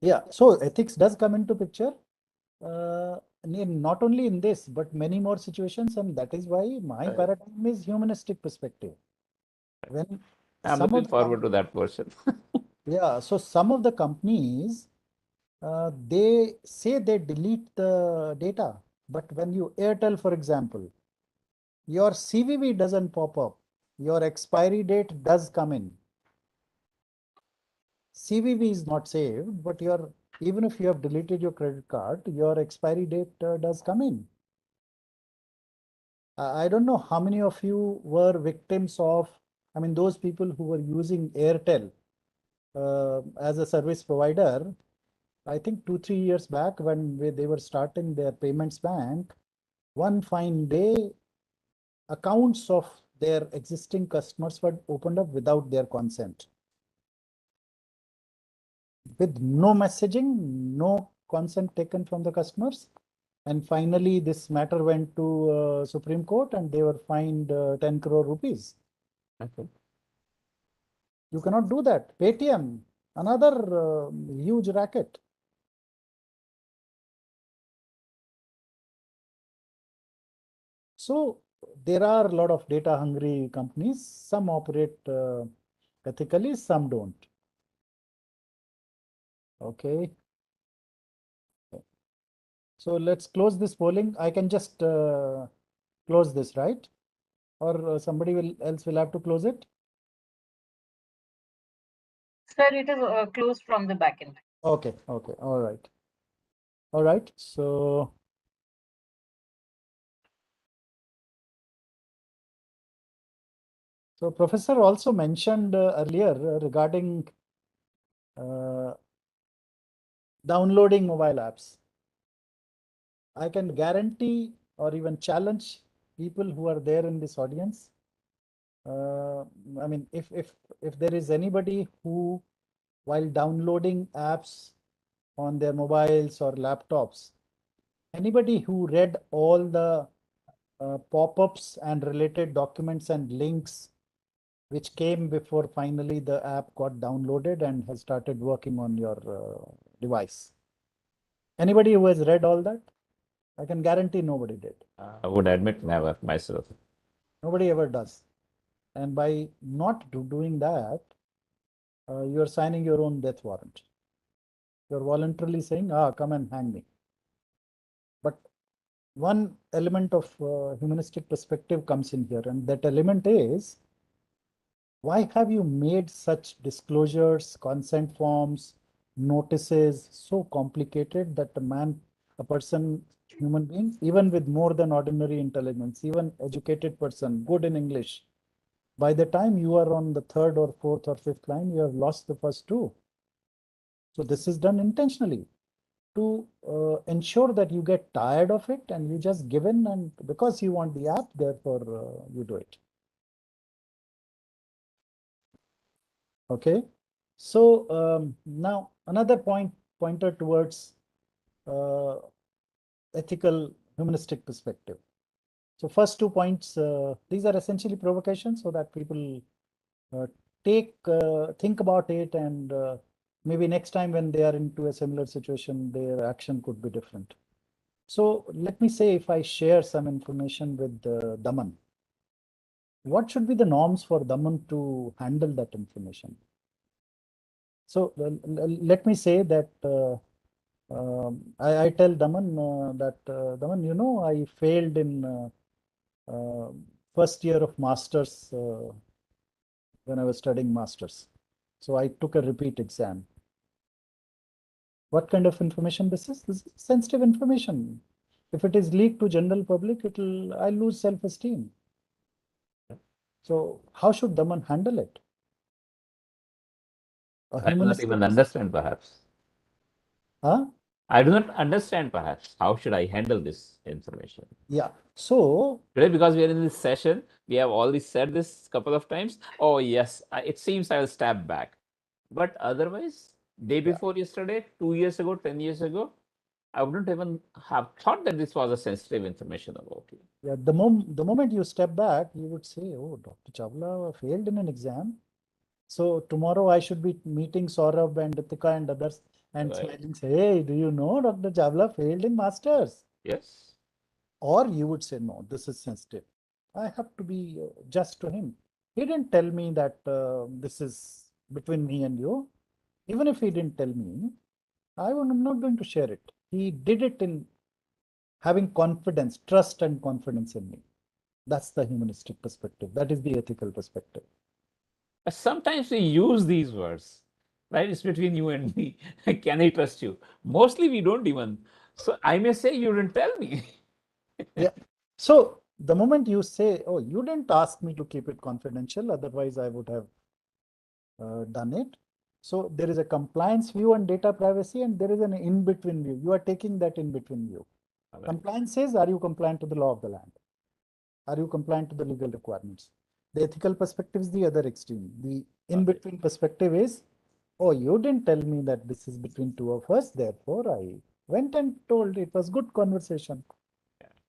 Yeah. So ethics does come into picture. Not only in this, but many more situations, and that is why my paradigm is humanistic perspective. When I'm some looking of the forward to that version. yeah, so some of the companies they say they delete the data, but when you Airtel, for example, your CVV doesn't pop up, your expiry date does come in. CVV is not saved, but even if you have deleted your credit card, your expiry date does come in. I don't know how many of you were victims of, I mean, those people who were using Airtel as a service provider. I think 2-3 years back when they were starting their payments bank, one fine day, accounts of their existing customers were opened up without their consent. With no messaging, no consent taken from the customers. And finally, this matter went to Supreme Court and they were fined 10 crore rupees. Okay. You cannot do that. Paytm, another huge racket. So there are a lot of data hungry companies. Some operate ethically, some don't. Okay. So let's close this polling. I can just close this, right? Or somebody else will have to close it? Sir, it is closed from the back end. Okay, okay, all right. All right, so Professor also mentioned earlier regarding downloading mobile apps. I can guarantee or even challenge people who are there in this audience. I mean, if there is anybody who, while downloading apps on their mobiles or laptops, anybody who read all the pop-ups and related documents and links which came before finally the app got downloaded and has started working on your device. Anybody who has read all that? I can guarantee nobody did. I would admit never myself. Nobody ever does. And by not doing that, you are signing your own death warrant. You're voluntarily saying, come and hang me. But one element of humanistic perspective comes in here, and that element is, why have you made such disclosures, consent forms, notices so complicated that a person, human being, even with more than ordinary intelligence, even educated person, good in English, by the time you are on the third or fourth or fifth line, you have lost the first two. So this is done intentionally to ensure that you get tired of it and you just give in, and because you want the app, therefore you do it. Okay. So now another pointer towards ethical humanistic perspective. So first 2 points, these are essentially provocations so that people think about it, and maybe next time when they are into a similar situation, their action could be different. So let me say, if I share some information with Daman, what should be the norms for Daman to handle that information? So let me say that I tell Daman that Daman, you know, I failed in first year of masters when I was studying masters. So I took a repeat exam. What kind of information this is? This is sensitive information. If it is leaked to general public, I lose self-esteem. So how should Daman handle it? I do not even understand, perhaps. Huh? I do not understand, perhaps. How should I handle this information? Yeah. So today, because we are in this session, we have already said this couple of times. Oh yes, it seems I will step back. But otherwise, day before yesterday, 2 years ago, 10 years ago, I wouldn't even have thought that this was a sensitive information about you. yeah, the moment you step back, you would say, oh, Dr. Chawla failed in an exam. So tomorrow I should be meeting Saurabh and Ritika and others and smiling, say, hey, do you know Dr. Chawla failed in masters? Yes. Or you would say, no, this is sensitive. I have to be just to him. He didn't tell me that this is between me and you. Even if he didn't tell me, I'm not going to share it. He did it in having confidence, trust and confidence in me. That's the humanistic perspective. That is the ethical perspective. Sometimes we use these words, right? It's between you and me. Can I trust you? Mostly we don't even. So I may say, you didn't tell me. Yeah. So the moment you say, oh, you didn't ask me to keep it confidential, otherwise I would have done it. So there is a compliance view on data privacy, and there is an in-between view. You are taking that in-between view. Right. Compliance says, are you compliant to the law of the land? Are you compliant to the legal requirements? The ethical perspective is the other extreme. The in-between perspective is, oh, you didn't tell me that this is between two of us, therefore I Went and told. It was good conversation.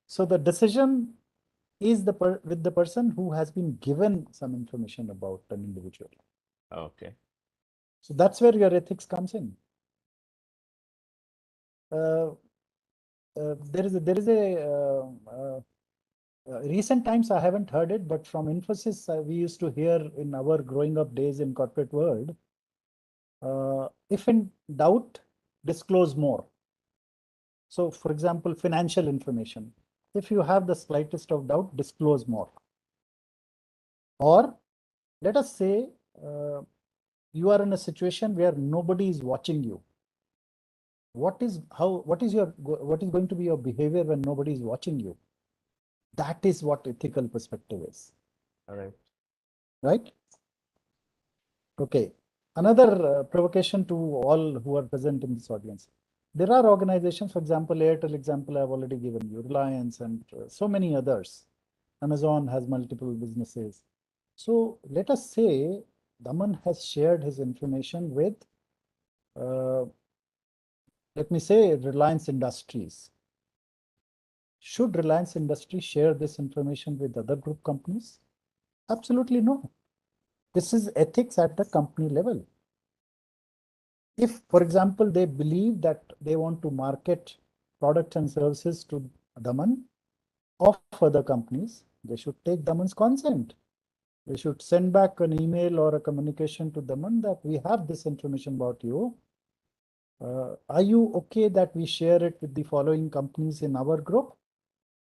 So the decision is with the person who has been given some information about an individual. Okay. So that's where your ethics comes in. There is a recent times I haven't heard it, but from Infosys we used to hear in our growing up days in corporate world, if in doubt, disclose more. So for example, financial information, if you have the slightest of doubt, disclose more. Or let us say you are in a situation where nobody is watching you. What is going to be your behavior when nobody is watching you? That is what ethical perspective is. All right. Right? Okay. Another provocation to all who are present in this audience. There are organizations, for example, Airtel example I've already given you, Reliance and so many others. Amazon has multiple businesses. So let us say Daman has shared his information with, let me say, Reliance Industries. Should Reliance Industries share this information with other group companies? Absolutely no. This is ethics at the company level. If, for example, they believe that they want to market products and services to Daman of other companies, they should take Daman's consent. They should send back an email or a communication to Daman that we have this information about you. Are you okay that we share it with the following companies in our group?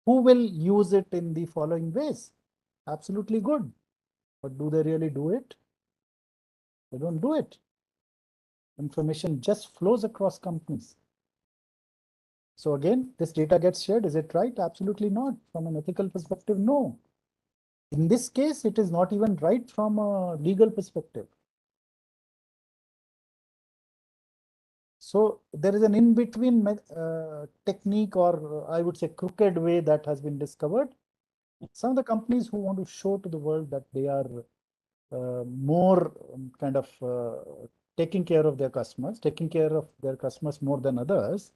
Who will use it in the following ways? Absolutely good. But do they really do it? They don't do it. Information just flows across companies. So again, this data gets shared. Is it right? Absolutely not. From an ethical perspective, no. In this case, it is not even right from a legal perspective. So there is an in-between technique, or I would say crooked way, that has been discovered. Some of the companies who want to show to the world that they are more kind of taking care of their customers, more than others,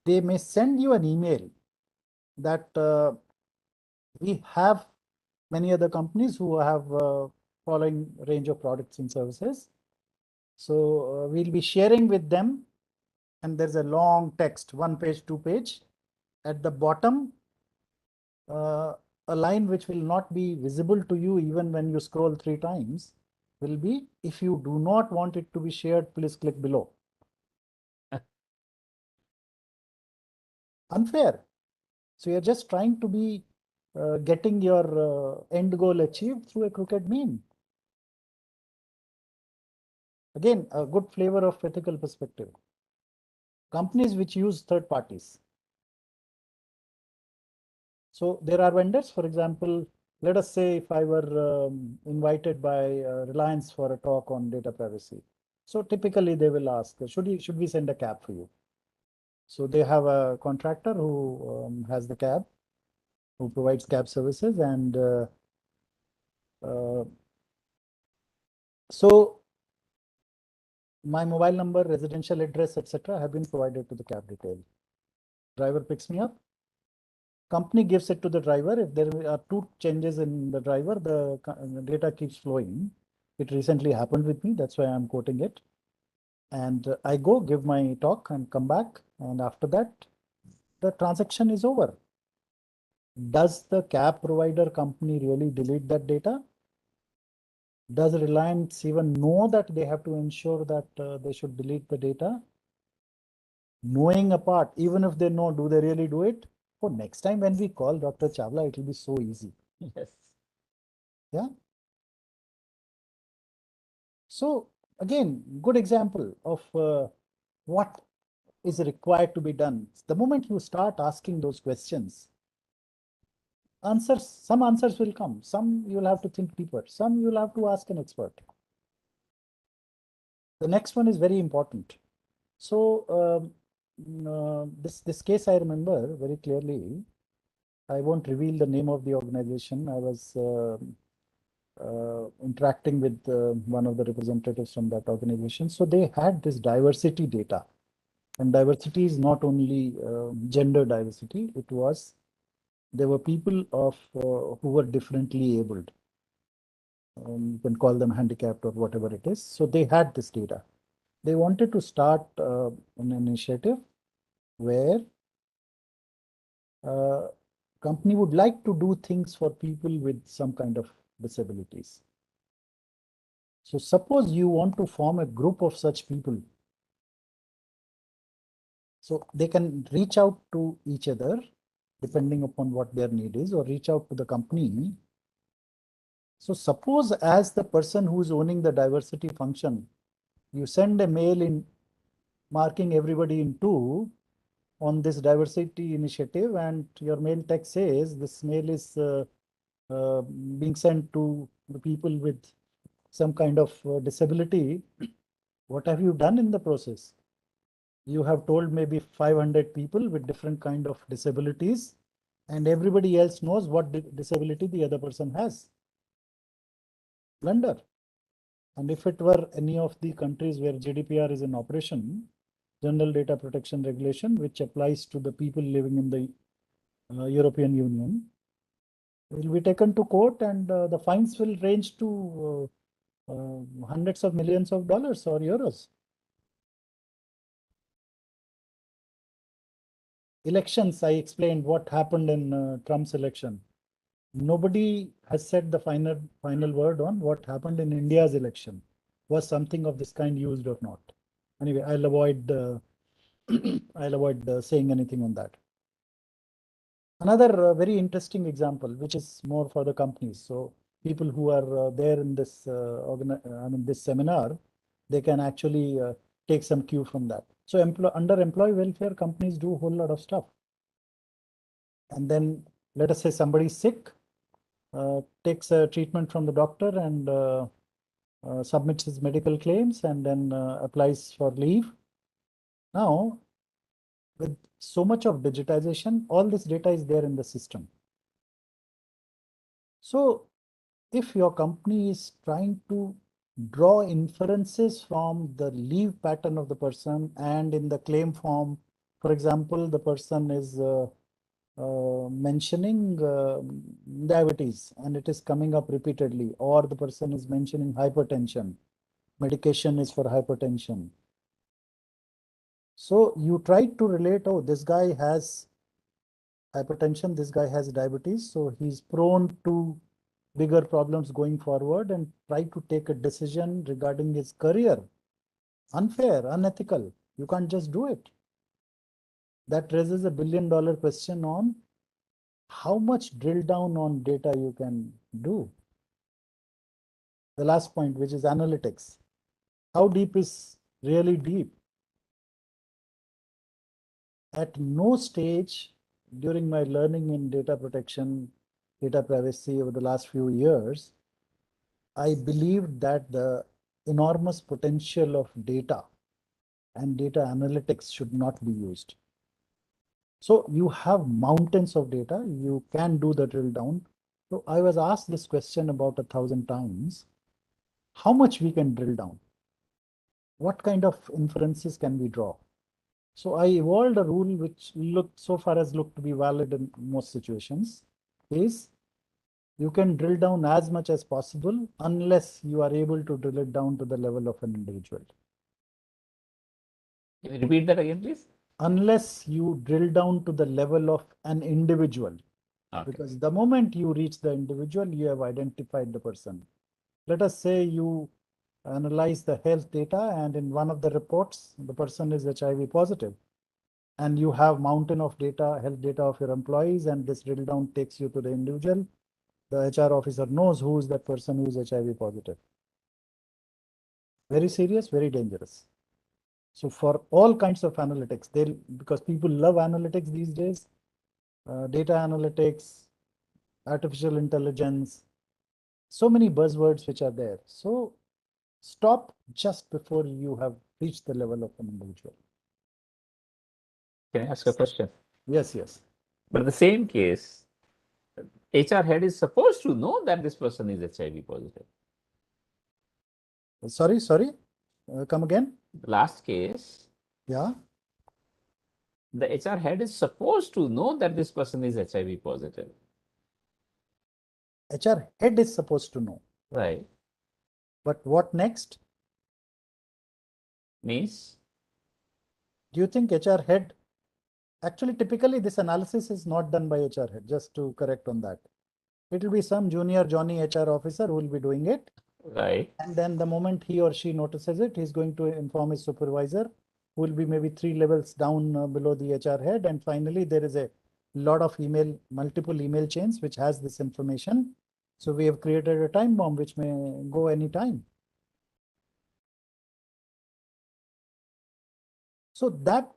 they may send you an email that we have many other companies who have following range of products and services. So we'll be sharing with them, and there's a long text, 1 page, 2 page. At the bottom, a line which will not be visible to you even when you scroll 3 times will be, if you do not want it to be shared, please click below. Unfair. So you're just trying to be getting your end goal achieved through a crooked mean. Again, a good flavor of ethical perspective. Companies which use third parties. So there are vendors, for example, let us say if I were invited by Reliance for a talk on data privacy. So typically they will ask, should we send a cab for you? So they have a contractor who has the cab, who provides cab services, and so my mobile number, residential address, etc. have been provided to the cab detail. Driver picks me up. Company gives it to the driver. If there are 2 changes in the driver, the data keeps flowing. It recently happened with me. That's why I'm quoting it. And I go give my talk and come back. And after that, the transaction is over. Does the cab provider company really delete that data? Does Reliance even know that they have to ensure that they should delete the data? Knowing apart, even if they know, do they really do it? For next time when we call Dr. Chawla, it will be so easy. Yes. Yeah. So again, good example of what is required to be done. The moment you start asking those questions, some answers will come. Some you'll have to think deeper. Some you'll have to ask an expert. The next one is very important. So this case I remember very clearly. I won't reveal the name of the organization. I was interacting with one of the representatives from that organization. So they had this diversity data. And diversity is not only gender diversity, there were people who were differently abled. You can call them handicapped or whatever it is. So they had this data. They wanted to start an initiative where company would like to do things for people with some kind of disabilities. So suppose you want to form a group of such people. So they can reach out to each other depending upon what their need is, or reach out to the company. So suppose as the person who is owning the diversity function, you send a mail in marking everybody in two on this diversity initiative, and your mail text says this mail is being sent to the people with some kind of disability. What have you done in the process? You have told maybe 500 people with different kind of disabilities, and everybody else knows what disability the other person has. Blunder. And if it were any of the countries where GDPR is in operation, General Data Protection Regulation, which applies to the people living in the European Union, will be taken to court, and the fines will range to hundreds of millions of dollars or euros. Elections, I explained what happened in Trump's election. Nobody has said the final word on what happened in India's election. Was something of this kind used or not? Anyway, I'll avoid saying anything on that. Another very interesting example, which is more for the companies. So people who are there in this this seminar, they can actually take some cue from that. So under employee welfare, companies do a whole lot of stuff. And then let us say somebody's sick, takes a treatment from the doctor, and submits his medical claims, and then applies for leave. Now, with so much of digitization, all this data is there in the system. So if your company is trying to draw inferences from the leave pattern of the person, and in the claim form, for example, the person is mentioning diabetes and it is coming up repeatedly, or the person is mentioning hypertension, medication is for hypertension. So you try to relate, oh, this guy has hypertension, this guy has diabetes, so he's prone to bigger problems going forward, and try to take a decision regarding his career. Unfair, unethical. You can't just do it. That raises a $1 billion question on how much drill down on data you can do. The last point, which is analytics. How deep is really deep? At no stage during my learning in data protection, data privacy over the last few years, I believed that the enormous potential of data and data analytics should not be used. So you have mountains of data, you can do the drill down. So I was asked this question about 1,000 times, how much we can drill down? What kind of inferences can we draw? So I evolved a rule which so far has looked to be valid in most situations, is you can drill down as much as possible unless you are able to drill it down to the level of an individual. Can you repeat that again, please? Unless you drill down to the level of an individual. Okay. Because the moment you reach the individual, you have identified the person. Let us say you analyze the health data, and in one of the reports, the person is HIV positive. And you have mountain of data, health data of your employees, and this drill down takes you to the individual. The HR officer knows who is that person who is HIV positive. Very serious, very dangerous. So for all kinds of analytics, because people love analytics these days, data analytics, artificial intelligence, so many buzzwords which are there. So stop just before you have reached the level of an individual. Can I ask a question? Yes, yes. But in the same case, HR head is supposed to know that this person is HIV positive. Sorry, come again. The last case, Yeah. the HR head is supposed to know that this person is HIV positive. HR head is supposed to know. Right. But what next? Means? Do you think HR head, actually typically this analysis is not done by HR head, just to correct on that. It will be some junior Johnny HR officer who will be doing it. Right. And then the moment he or she notices it, he's going to inform his supervisor, who will be maybe 3 levels down below the HR head. And finally, there is a lot of multiple email chains which has this information. So we have created a time bomb which may go anytime. So that,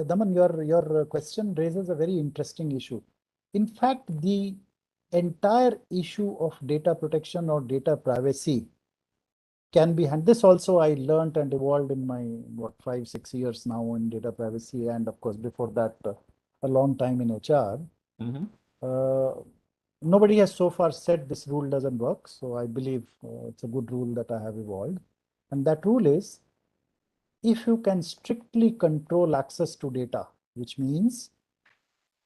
Daman, your question raises a very interesting issue. In fact, the entire issue of data protection or data privacy can be handled. This also I learned and evolved in my 5-6 years now in data privacy, and of course before that a long time in HR. Nobody has so far said this rule doesn't work, so I believe it's a good rule that I have evolved, and that rule is, if you can strictly control access to data, which means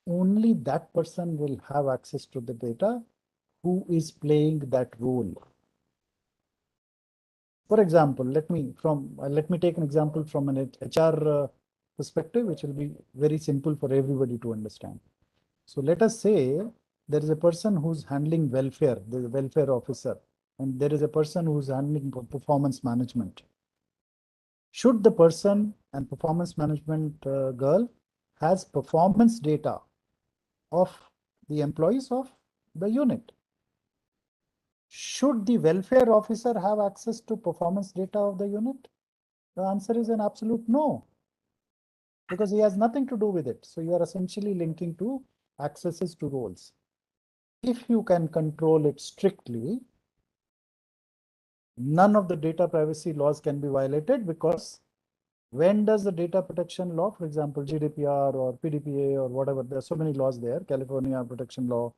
only that person will have access to the data who is playing that role. For example, let me take an example from an HR perspective, which will be very simple for everybody to understand. So let us say there is a person who's handling welfare, the welfare officer, and there is a person who's handling performance management. Should the person and performance management girl has performance data of the employees of the unit? Should the welfare officer have access to performance data of the unit? The answer is an absolute no, because he has nothing to do with it. So you are essentially linking to accesses to roles. If you can control it strictly, none of the data privacy laws can be violated, because when does the data protection law, for example, GDPR or PDPA or whatever, there are so many laws there, California protection law,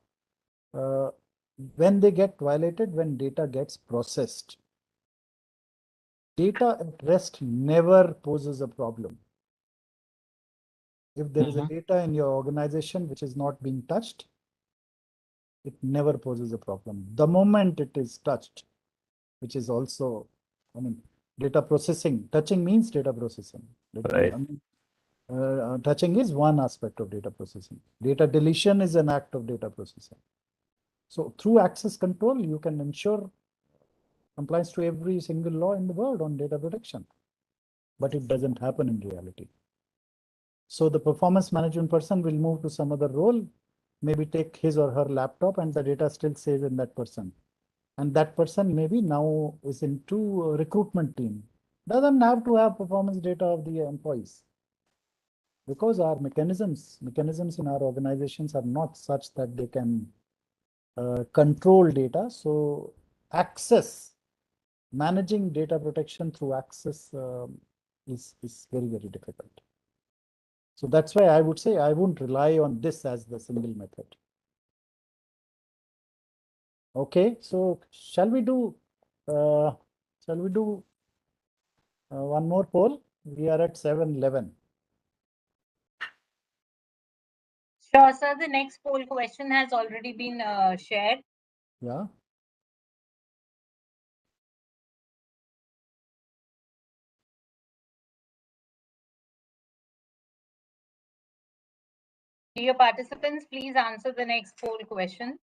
when they get violated, when data gets processed. Data at rest never poses a problem. If there is a data in your organization which is not being touched, it never poses a problem. The moment it is touched, which is also, I mean, data processing, touching means data processing. Right. Touching is one aspect of data processing. Data deletion is an act of data processing. So through access control, you can ensure compliance to every single law in the world on data protection, but it doesn't happen in reality. So the performance management person will move to some other role, maybe take his or her laptop, and the data still stays in that person. And that person maybe now is into a recruitment team. Doesn't have to have performance data of the employees, because our mechanisms in our organizations are not such that they can control data. So managing data protection through access is very, very difficult. So that's why I would say I wouldn't rely on this as the single method. Okay, so shall we do one more poll? We are at 7:11. Sure, sir. The next poll question has already been shared. Yeah. Dear participants, please answer the next poll question.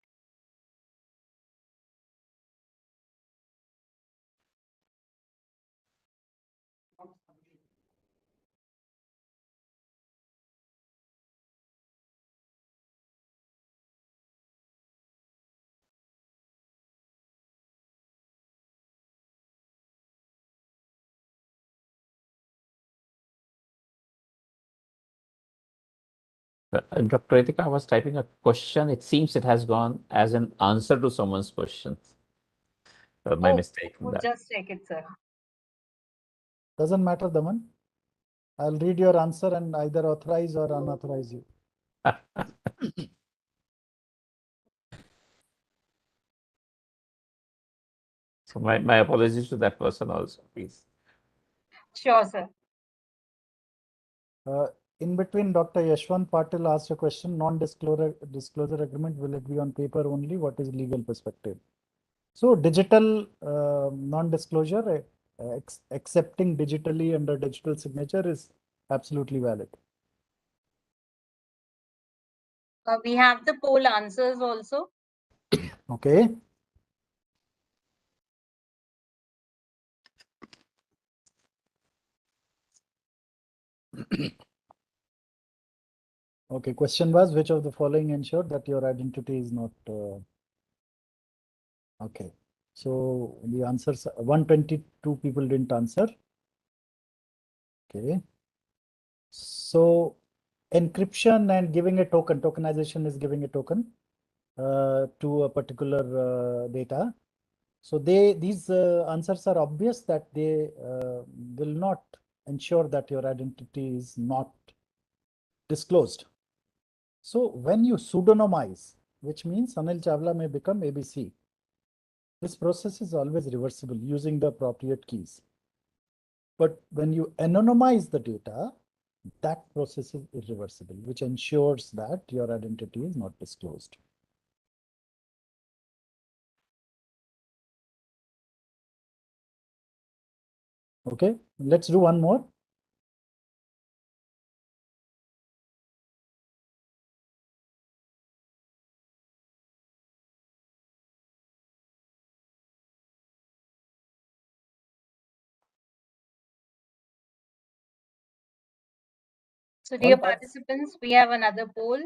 Dr. Ritika, I was typing a question. It seems it has gone as an answer to someone's question. My mistake in that. Just check it, sir. Doesn't matter, Daman. I'll read your answer and either authorize or unauthorize you. So my apologies to that person also, please. Sure, sir. in between, Dr. Yashwant Patil asked a question, non-disclosure agreement, will it be on paper only? What is legal perspective? So digital non-disclosure, accepting digitally under digital signature is absolutely valid. We have the poll answers also. Okay. Okay, question was, which of the following ensure that your identity is not okay. So the answers, 122 people didn't answer. Okay. So encryption and giving a token, tokenization is giving a token to a particular data. So these answers are obvious that they will not ensure that your identity is not disclosed. So when you pseudonymize, which means Anil Chawla may become ABC, this process is always reversible using the appropriate keys. But when you anonymize the data, that process is irreversible, which ensures that your identity is not disclosed. Okay, let's do one more. So dear participants, we have another poll.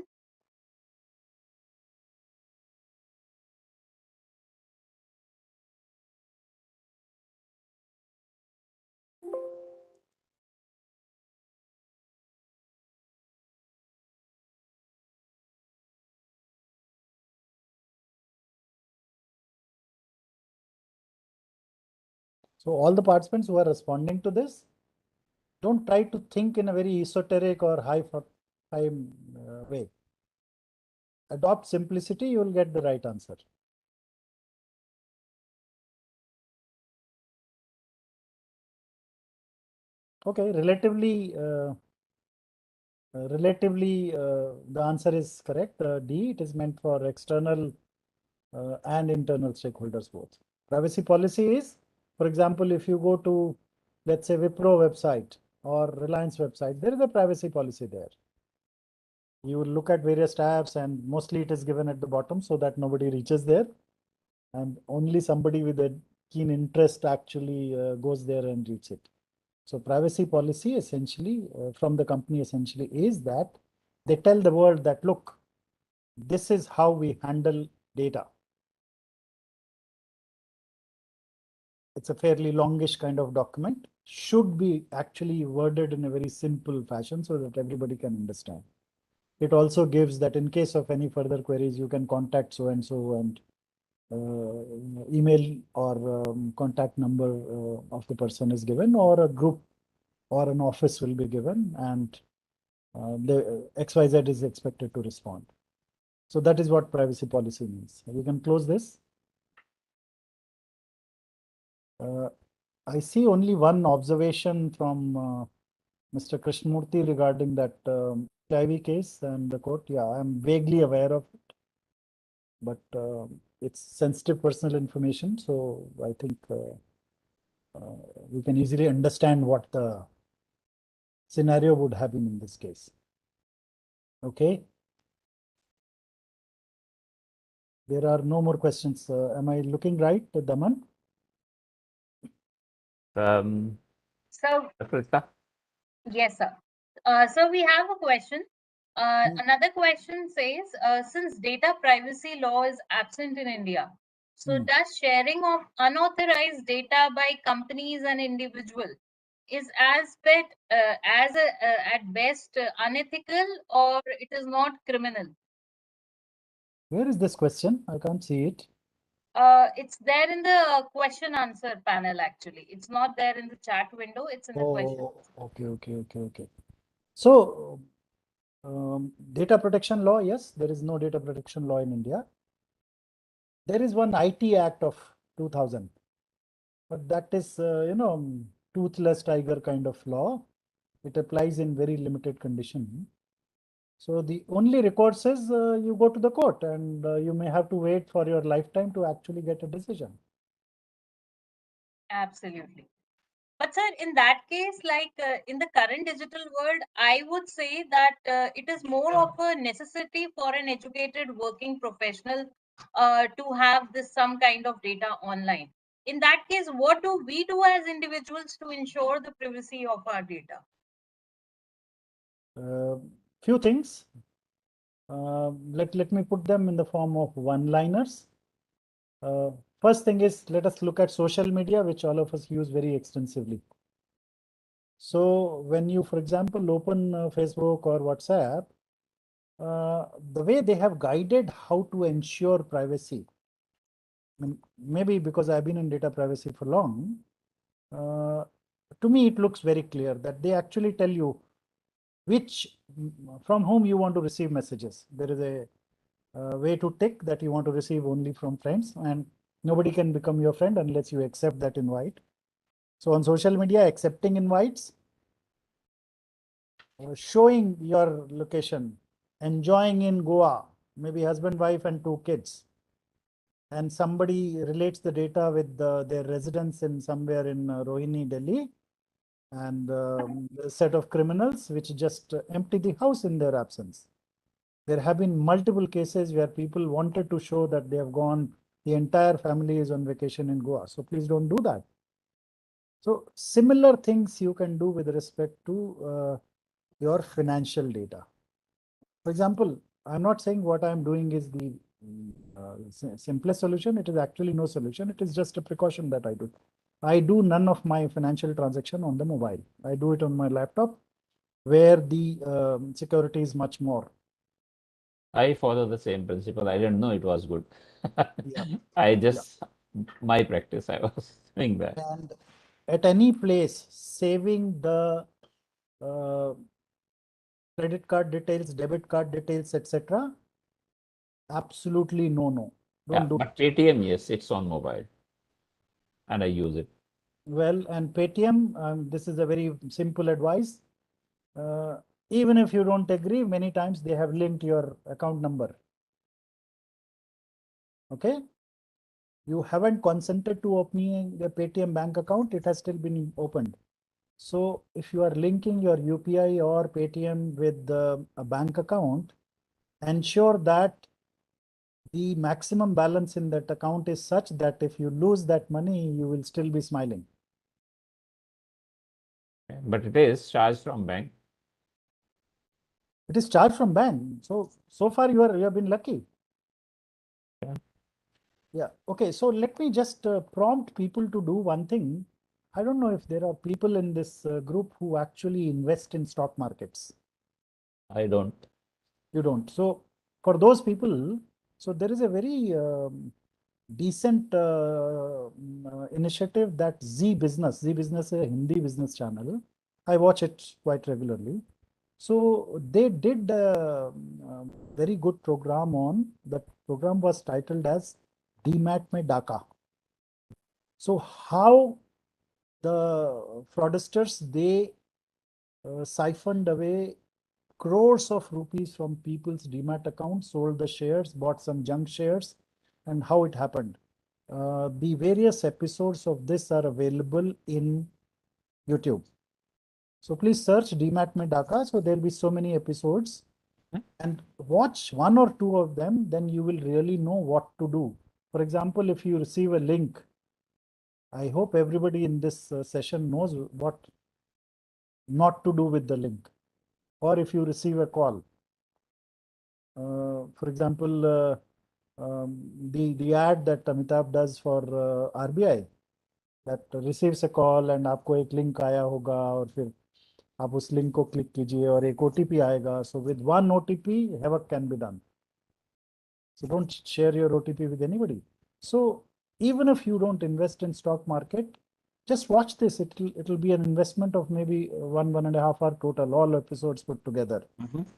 So all the participants who are responding to this, don't try to think in a very esoteric or high way. Adopt simplicity, you will get the right answer. Okay, relatively, the answer is correct. D, it is meant for external and internal stakeholders both. Privacy policy is, for example, if you go to, let's say, Wipro website or Reliance website, there is a privacy policy there. You will look at various tabs and mostly it is given at the bottom so that nobody reaches there. And only somebody with a keen interest actually goes there and reads it. So privacy policy essentially from the company essentially is that they tell the world that, look, this is how we handle data. It's a fairly longish kind of document, should be actually worded in a very simple fashion so that everybody can understand. It also gives that in case of any further queries, you can contact so and so and email or contact number of the person is given, or a group or an office will be given, and the XYZ is expected to respond. So that is what privacy policy means. We can close this. I see only one observation from Mr. Krishnamurthy regarding that HIV case and the court. Yeah, I'm vaguely aware of it, but it's sensitive personal information. So I think we can easily understand what the scenario would have been in this case. Okay. There are no more questions. Am I looking right, Daman? So Dr. yes, sir. So we have a question. Another question says, since data privacy law is absent in India, so does sharing of unauthorized data by companies and individuals is at best unethical, or it is not criminal? Where is this question? I can't see it. It's there in the question answer panel, actually. It's not there in the chat window. It's in the question. Okay. So data protection law, yes, there is no data protection law in India. There is one IT Act of 2000, but that is, toothless tiger kind of law. It applies in very limited condition. So the only recourse is you go to the court, and you may have to wait for your lifetime to actually get a decision. Absolutely. But sir, in that case, like in the current digital world, I would say that it is more of a necessity for an educated working professional to have this some kind of data online. In that case, what do we do as individuals to ensure the privacy of our data? Few things. Let me put them in the form of one-liners. First thing is, let us look at social media, which all of us use very extensively. So when you, for example, open Facebook or WhatsApp, the way they have guided how to ensure privacy, I mean, maybe because I've been in data privacy for long, to me it looks very clear that they actually tell you from whom you want to receive messages. There is a way to tick that you want to receive only from friends, and nobody can become your friend unless you accept that invite. So on social media, accepting invites, showing your location, enjoying in Goa, maybe husband, wife, and 2 kids, and somebody relates the data with their residence in somewhere in Rohini, Delhi, and a set of criminals which just empty the house in their absence. There have been multiple cases where people wanted to show that they have gone, the entire family is on vacation in Goa. So please don't do that. So similar things you can do with respect to your financial data. For example, I'm not saying what I'm doing is the simplest solution. It is actually no solution. It is just a precaution that I do. I do none of my financial transaction on the mobile. I do it on my laptop, where the security is much more. I follow the same principle. I didn't know it was good. Yeah. I just, my practice, I was doing that. And at any place, saving the credit card details, debit card details, etc. Absolutely no. Yeah, Don't do but it. Paytm, yes, it's on mobile and I use it. Well, and Paytm, this is a very simple advice. Even if you don't agree, many times they have linked your account number. Okay. You haven't consented to opening the Paytm bank account, it has still been opened. So if you are linking your UPI or Paytm with a bank account, ensure that the maximum balance in that account is such that if you lose that money, you will still be smiling. Okay, but it is charged from bank. It is charged from bank. So far you have been lucky. Yeah. Yeah. Okay. So let me just prompt people to do one thing. I don't know if there are people in this group who actually invest in stock markets. I don't. You don't. So for those people, so there is a very decent initiative that Z Business is a Hindi business channel. I watch it quite regularly. So they did a very good program on, that program was titled as DMAT Mein Daka. So how the fraudsters, they siphoned away crores of rupees from people's demat accounts, sold the shares, bought some junk shares, and how it happened. The various episodes of this are available in YouTube. So please search DMAT Mein Daka. So there'll be so many episodes, and watch one or two of them, then you will really know what to do. For example, if you receive a link, I hope everybody in this session knows what not to do with the link. Or if you receive a call, for example, the ad that Amitabh does for RBI, that receives a call and आपको एक link आया होगा और फिर आप उस link को click कीजिए और एक OTP आएगा. So with one OTP, havoc can be done. So don't share your OTP with anybody. So even if you don't invest in stock market, just watch this. It'll be an investment of maybe 1.5 hour total, all episodes put together.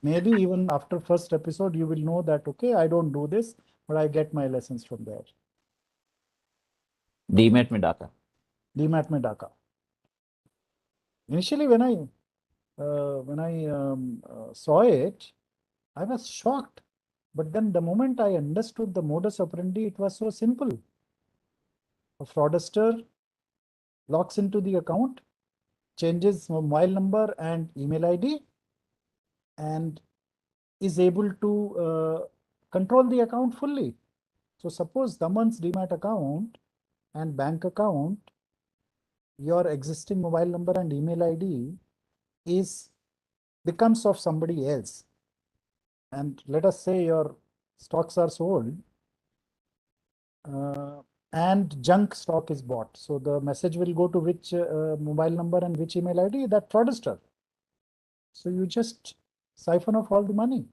Maybe even after first episode, you will know that, okay, I don't do this, but I get my lessons from there. DMAT Mein Daka. DMAT Mein Daka. Initially, when I when I saw it, I was shocked. But then the moment I understood the modus operandi, it was so simple. A fraudster logs into the account, changes mobile number and email ID, and is able to control the account fully. So suppose someone's demat account and bank account, your existing mobile number and email ID becomes of somebody else. And let us say your stocks are sold and junk stock is bought. So the message will go to which mobile number and which email ID? That fraudster. So you just siphon off all the money.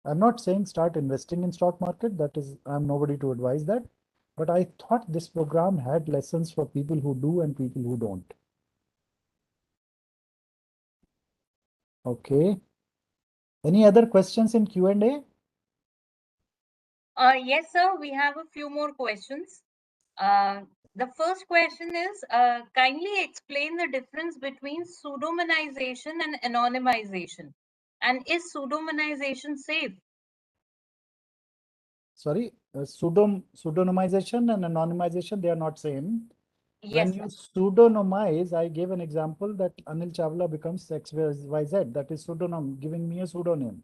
I'm not saying start investing in stock market. That is, I'm nobody to advise that. But I thought this program had lessons for people who do and people who don't. Okay. Any other questions in Q&A? Yes, sir. We have a few more questions. The first question is, kindly explain the difference between pseudomonization and anonymization. And is pseudomonization safe? Sorry, pseudonymization and anonymization, they are not same. When Yes, you sir. pseudonymize, I gave an example that Anil Chawla becomes XYZ. That is pseudonym, giving me a pseudonym.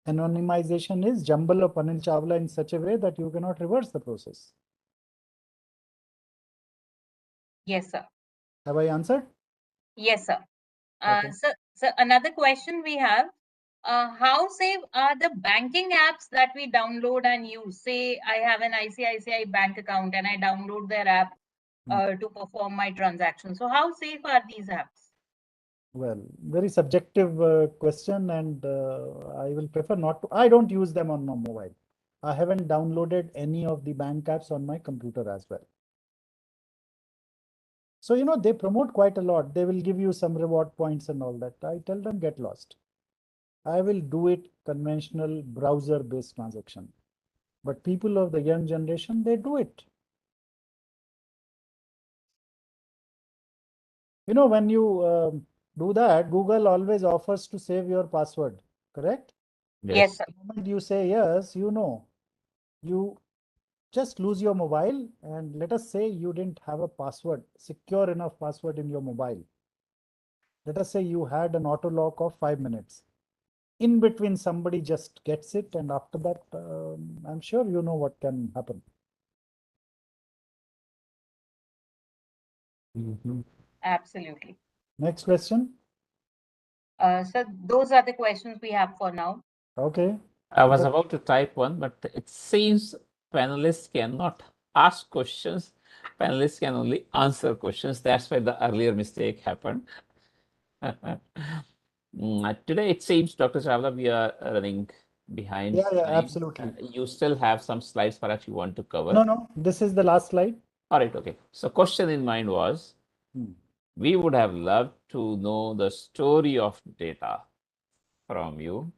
Anonymization is jumble of Anil Chawla in such a way that you cannot reverse the process. Yes, sir. Have I answered? Yes, sir. Okay. So another question we have, how safe are the banking apps that we download and use? Say I have an ICICI bank account and I download their app to perform my transaction. So how safe are these apps? Well, very subjective question, and I will prefer not to. I don't use them on my mobile. I haven't downloaded any of the bank apps on my computer as well. So, you know, they promote quite a lot. They will give you some reward points and all that. I tell them get lost. I will do it conventional browser-based transaction. But people of the young generation, they do it. You know, when you do that, Google always offers to save your password, correct? Yes, sir. The moment you say yes, you know, you just lose your mobile, and let us say you didn't have a password, secure enough password in your mobile. Let us say you had an auto lock of 5 minutes. In between, somebody just gets it, and after that, I'm sure you know what can happen. Absolutely. Next question. So those are the questions we have for now. Okay. I was about to type one, but it seems panelists cannot ask questions. Panelists can only answer questions. That's why the earlier mistake happened. Today, it seems, Dr. Chawla, we are running behind Yeah, time. absolutely. You still have some slides perhaps you want to cover. No, this is the last slide. All right, okay. So question in mind was, we would have loved to know the story of data from you,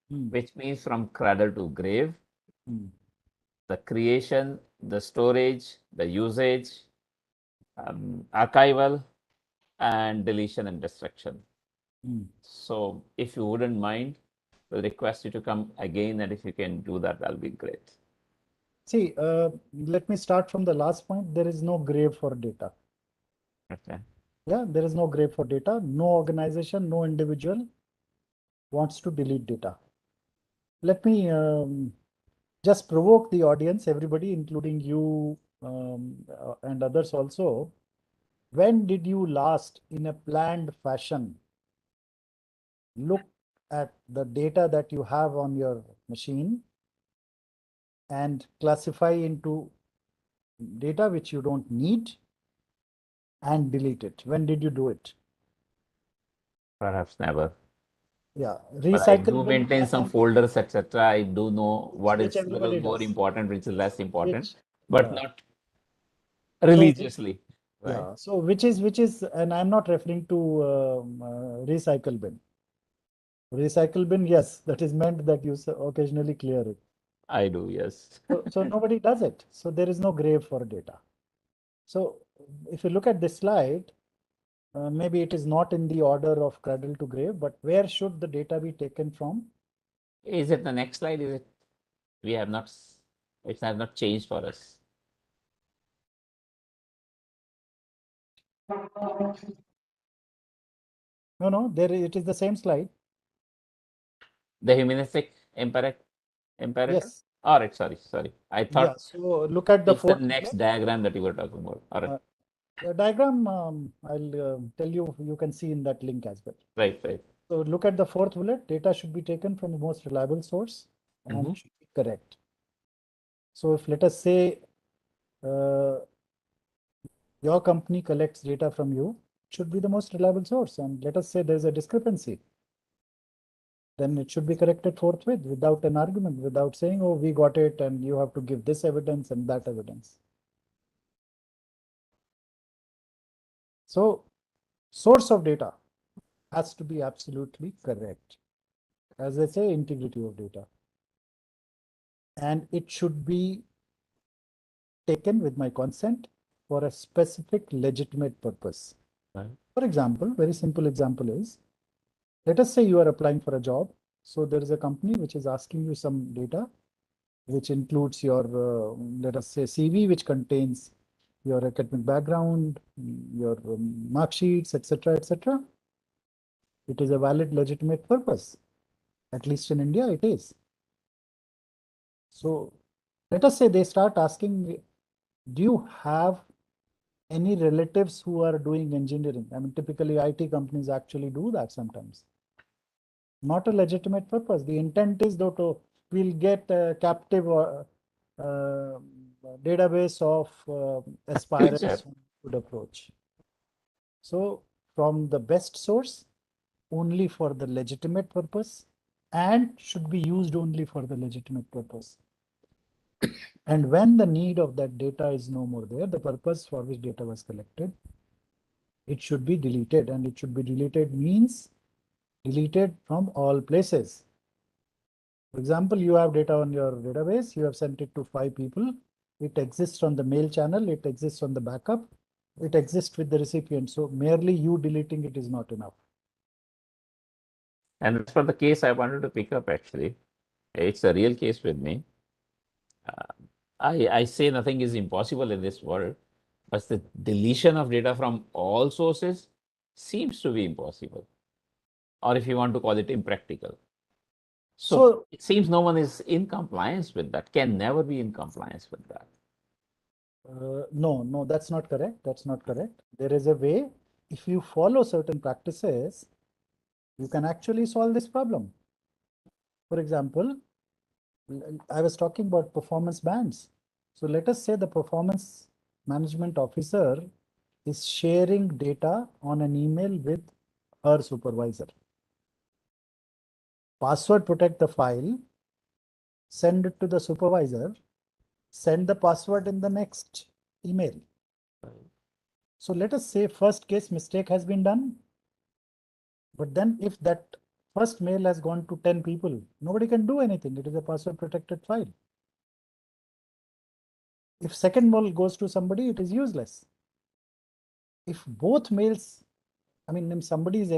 which means from cradle to grave, the creation, the storage, the usage, archival, and deletion and destruction. So if you wouldn't mind, we'll request you to come again, and if you can do that, that'll be great. See, let me start from the last point. There is no grave for data. Okay. Yeah, there is no grave for data. No organization, no individual wants to delete data. Let me just provoke the audience, everybody, including you and others also. When did you last, in a planned fashion, look at the data that you have on your machine and classify into data which you don't need and delete it? When did you do it? Perhaps never. Yeah, But I do recycle bin. maintain some folders, etc. I do know what Which is little everybody more does. important, which is less important, Which, but yeah. not religiously. Right? Yeah, so which is, and I'm not referring to recycle bin. Recycle bin, yes, that is meant that you occasionally clear it. I do, yes. So nobody does it. So there is no grave for data. So if you look at this slide, maybe it is not in the order of cradle to grave, but where should the data be taken from? Is it the next slide? Is it? We have not. It has not changed for us. No, there it is the same slide. The humanistic imperative. Yes. All right. Sorry. I Yeah. thought So look at the it's the fourth next bullet. diagram that you were talking about. All right. The diagram, I'll tell you, you can see in that link as well. Right. So look at the fourth bullet. Data should be taken from the most reliable source and should be correct. So if let us say your company collects data from you, it should be the most reliable source. And let us say there's a discrepancy. Then it should be corrected forthwith without an argument, without saying, oh, we got it and you have to give this evidence and that evidence. So source of data has to be absolutely correct. As I say, integrity of data. And it should be taken with my consent for a specific legitimate purpose. Right. For example, very simple example is, let us say you are applying for a job. So there is a company which is asking you some data, which includes your, let us say, CV, which contains your academic background, your mark sheets, etc., etc. It is a valid, legitimate purpose. At least in India, it is. So let us say they start asking, do you have any relatives who are doing engineering? I mean, typically IT companies actually do that sometimes. Not a legitimate purpose. The intent is though to we'll get a captive database of aspirants who could approach. So from the best source, only for the legitimate purpose, and should be used only for the legitimate purpose. And when the need of that data is no more there, the purpose for which data was collected, it should be deleted. And it should be deleted means deleted from all places. For example, you have data on your database, you have sent it to 5 people. It exists on the mail channel, it exists on the backup, it exists with the recipient. So merely you deleting it is not enough. And that's for the case I wanted to pick up actually. It's a real case with me. I say nothing is impossible in this world, but the deletion of data from all sources seems to be impossible. Or if you want to call it impractical. So it seems no one is in compliance with that, can never be in compliance with that. No, that's not correct. That's not correct. There is a way. If you follow certain practices, you can actually solve this problem. For example, I was talking about performance bands. So let us say the performance management officer is sharing data on an email with her supervisor. Password protect the file, send it to the supervisor, send the password in the next email. So let us say first case mistake has been done. But then if that first mail has gone to 10 people, nobody can do anything. It is a password protected file. If second mail goes to somebody, it is useless. If both mails, I mean, if somebody is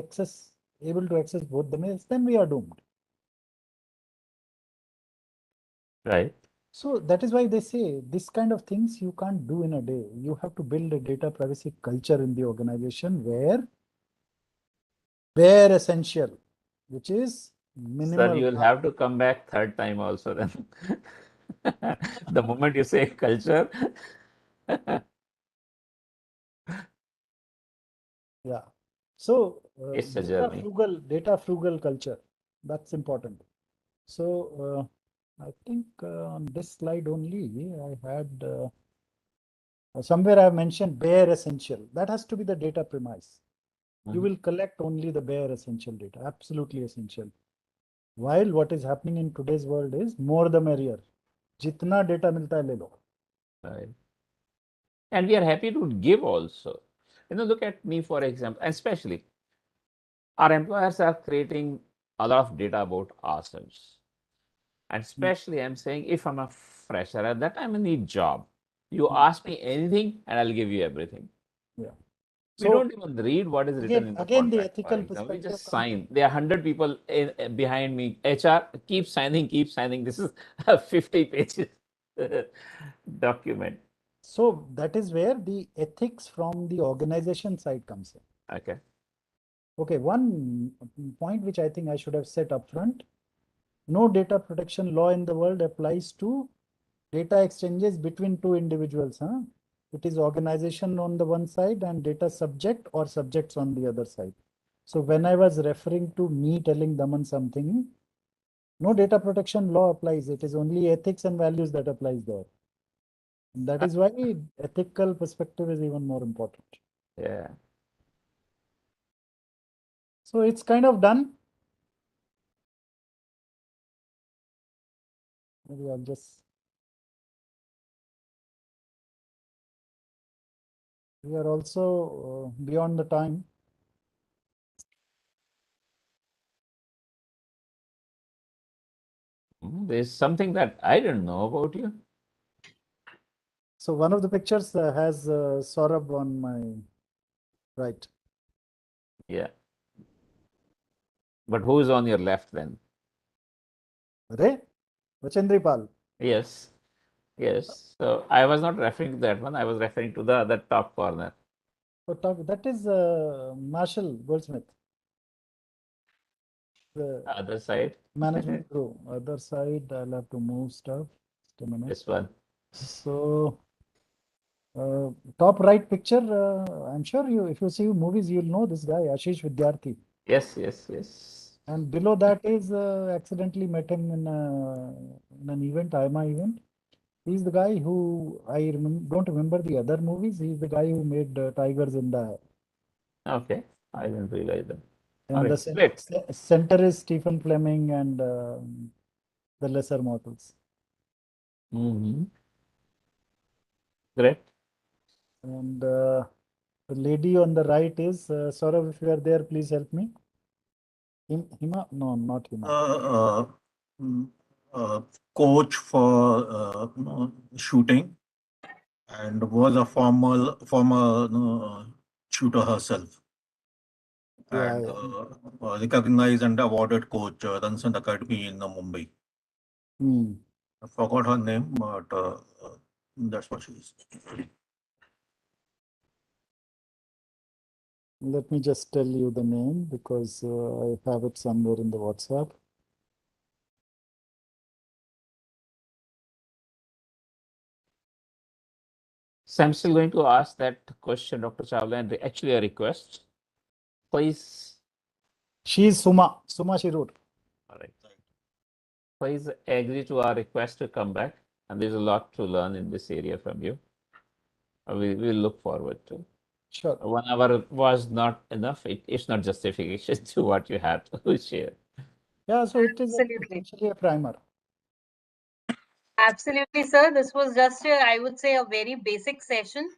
able to access both the mails, then we are doomed. Right. So that is why they say this kind of things you can't do in a day. You have to build a data privacy culture in the organization where bare essential, which is minimal. Sir, you will have to come back third time also then. The moment you say culture. Yeah. So It's a journey. data frugal culture. That's important. So I think on this slide only, I had somewhere I have mentioned bare essential. That has to be the data premise. You will collect only the bare essential data, absolutely essential. While what is happening in today's world is more the merrier. Jitna data milta hai le lo. Right. And we are happy to give also. Look at me, for example, especially our employers are creating a lot of data about ourselves. And especially I'm saying if I'm a fresher at that time I need job. You ask me anything and I'll give you everything. Yeah. We don't even read what is written in the again, the contract. For ethical example, we perspective just comes sign. There are 100 people behind me. HR, keep signing, keep signing. This is a 50 pages document. So that is where the ethics from the organization side comes in. Okay. Okay, one point which I think I should have set up front. No data protection law in the world applies to data exchanges between two individuals. It is organization on the one side and data subject or subjects on the other side. So when I was referring to me telling Daman something, no data protection law applies. It is only ethics and values that applies there. And that is why ethical perspective is even more important. Yeah. So it's kind of done. Maybe I'll just. We are also beyond the time. There's something that I don't know about you. So one of the pictures has Saurabh on my right. Yeah. But who is on your left then? Ray? Vachendripal. Yes. Yes. So I was not referring to that one. I was referring to the other top corner. That is Marshall Goldsmith. The Other side. management crew. Other side, I'll have to move stuff. Just a minute. This one. So top right picture, I'm sure if you see movies, you'll know this guy, Ashish Vidyarthi. Yes, yes, yes. And below that is accidentally met him in an event, IMA event. He's the guy who don't remember the other movies. He's the guy who made Tigers in the Eye. Okay. I didn't realize that. And the center is Stephen Fleming and the Lesser Mortals. Great. And the lady on the right is Saurav, if you are there, please help me. Hima? No, not Hima. Coach for shooting and was a former shooter herself. Yeah, And yeah. recognized and awarded coach Ransan Academy in Mumbai. I forgot her name, but that's what she is. Let me just tell you the name because I have it somewhere in the WhatsApp. So I'm still going to ask that question, Dr. Chawla, and actually a request. Please. She is Suma Shirur. All right. Please agree to our request to come back. And there's a lot to learn in this area from you. We will look forward to. Sure. 1 hour was not enough. It's not justification to what you had to share. Yeah, so it is Absolutely. essentially a primer. Absolutely, sir. This was just, I would say, a very basic session.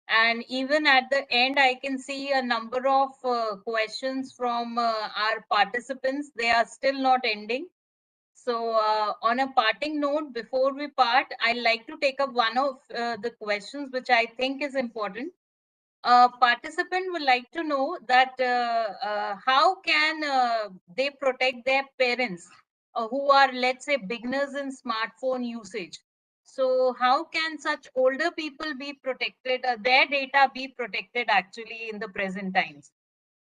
And even at the end, I can see a number of questions from our participants. They are still not ending. So on a parting note, before we part, I'd like to take up one of the questions which I think is important. A participant would like to know that how can they protect their parents who are, let's say, beginners in smartphone usage. So how can such older people be protected, their data be protected actually in the present times?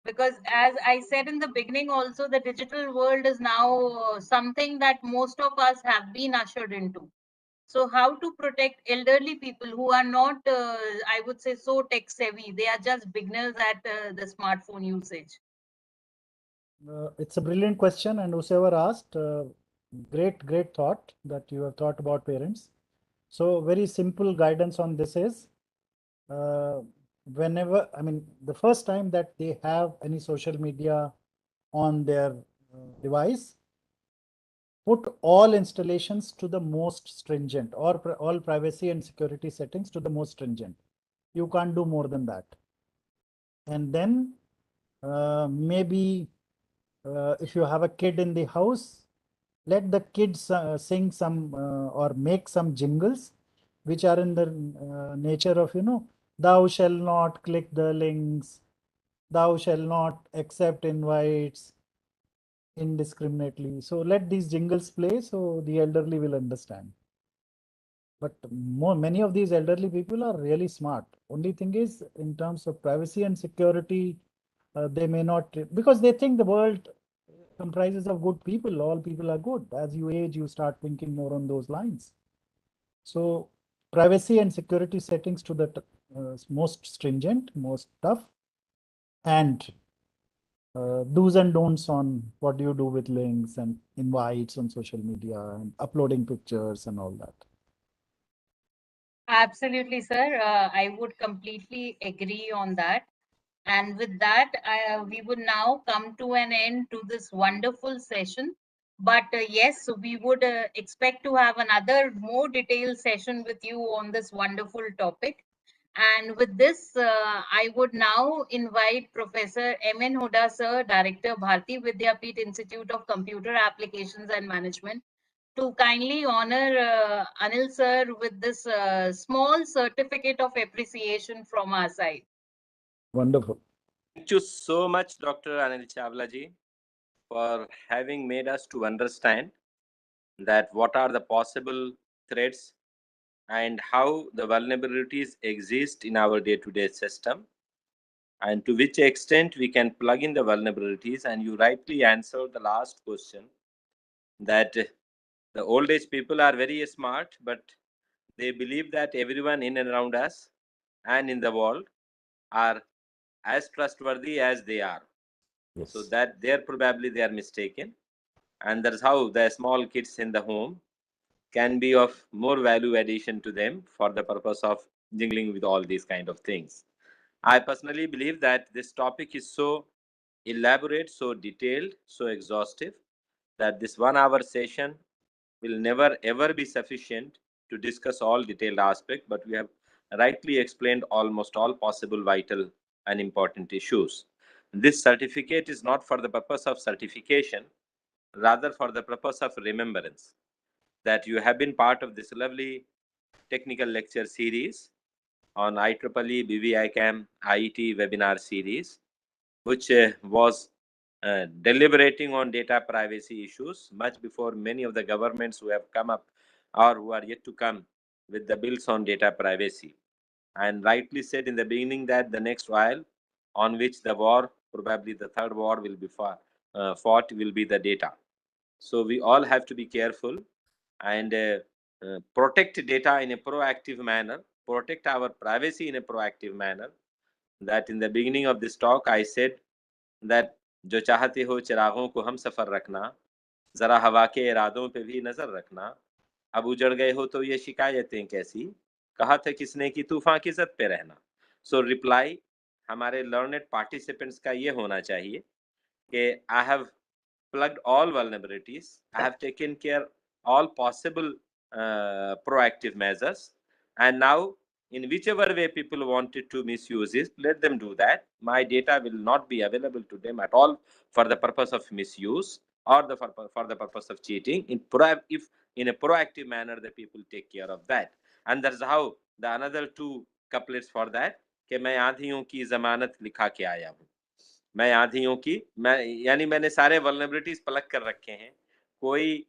Because as I said in the beginning also, the digital world is now something that most of us have been ushered into. So how to protect elderly people who are not, I would say, so tech savvy? They are just beginners at the smartphone usage. It's a brilliant question, and whoever asked, great thought that you have thought about parents. So very simple guidance on this is, whenever, the first time that they have any social media on their device, put all installations to the most stringent, or all privacy and security settings to the most stringent. You can't do more than that. And then maybe if you have a kid in the house, let the kids sing some or make some jingles which are in the nature of, thou shall not click the links, thou shall not accept invites indiscriminately. So let these jingles play so the elderly will understand. But many of these elderly people are really smart. Only thing is, in terms of privacy and security, they may not, because they think the world comprises of good people. All people are good. As you age, you start thinking more on those lines. So privacy and security settings to the most stringent, most tough, and do's and don'ts on what do you do with links and invites on social media and uploading pictures and all that. Absolutely, sir. I would completely agree on that. And with that, we would now come to an end to this wonderful session. But yes, we would expect to have another more detailed session with you on this wonderful topic. And with this, I would now invite Professor M.N. Huda, sir, Director, Bharati Vidyapeeth Institute of Computer Applications and Management, to kindly honor Anil, sir, with this small certificate of appreciation from our side. Wonderful. Thank you so much, Dr. Anil Chawla ji, for having made us to understand that what are the possible threats and how the vulnerabilities exist in our day-to-day system, and to which extent we can plug in the vulnerabilities. And you rightly answered the last question, that the old age people are very smart, but they believe that everyone in and around us and in the world are as trustworthy as they are. Yes. So that there probably they are mistaken. And that's how the small kids in the home can be of more value addition to them for the purpose of jingling with all these kind of things. I personally believe that this topic is so elaborate, so detailed, so exhaustive, that this 1 hour session will never ever be sufficient to discuss all detailed aspects, but we have rightly explained almost all possible vital and important issues. This certificate is not for the purpose of certification, rather for the purpose of remembrance, that you have been part of this lovely technical lecture series on IEEE BVICAM IET webinar series, which was deliberating on data privacy issues much before many of the governments who have come up or who are yet to come with the bills on data privacy. And rightly said in the beginning that the next while on which the war, probably the third war will be fought, will be the data. So we all have to be careful and protect data in a proactive manner, protect our privacy in a proactive manner. That in the beginning of this talk I said that जो चाहते हो चिरागों को हम सफर रखना, जरा हवा के इरादों पे भी नजर रखना, अब उजड़ गए हो तो ये शिकायतें कैसी, कहा था किसने कि तूफान की जद पे रहना. सो रिप्लाई हमारे लर्नेड पार्टिसिपेंट्स का ये होना चाहिए कि I have plugged all vulnerabilities. I have taken care all possible proactive measures, and now in whichever way people wanted to misuse it, let them do that. My data will not be available to them at all for the purpose of misuse or for the purpose of cheating. If in a proactive manner the people take care of that, and that's how the another two couplets for that कि मैं आंधियों की जमानत लिखा के आया हूँ. मैं आंधियों की यानी मैंने सारे वल्नरेबिलिटीज प्लग कर रखे हैं, कोई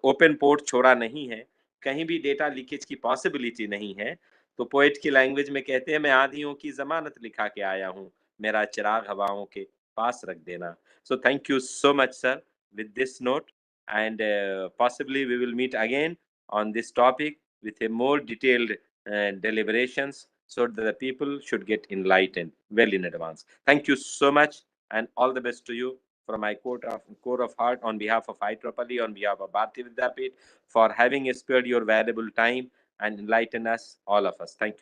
ओपन पोर्ट छोड़ा नहीं है, कहीं भी डेटा लीकेज की पॉसिबिलिटी नहीं है. तो पोएट की लैंग्वेज में कहते हैं मैं आंधियों की जमानत लिखा के आया हूँ, मेरा चिराग हवाओं के पास रख देना. So thank you so much sir with this note, and possibly we will meet again on this topic with a more detailed deliberations, so that the people should get enlightened well in advance. Thank you so much, and all the best to you from my core of heart, on behalf of IEEE, on behalf of Bharati Vidyapeeth, for having spared your valuable time and enlighten us, all of us. Thank you.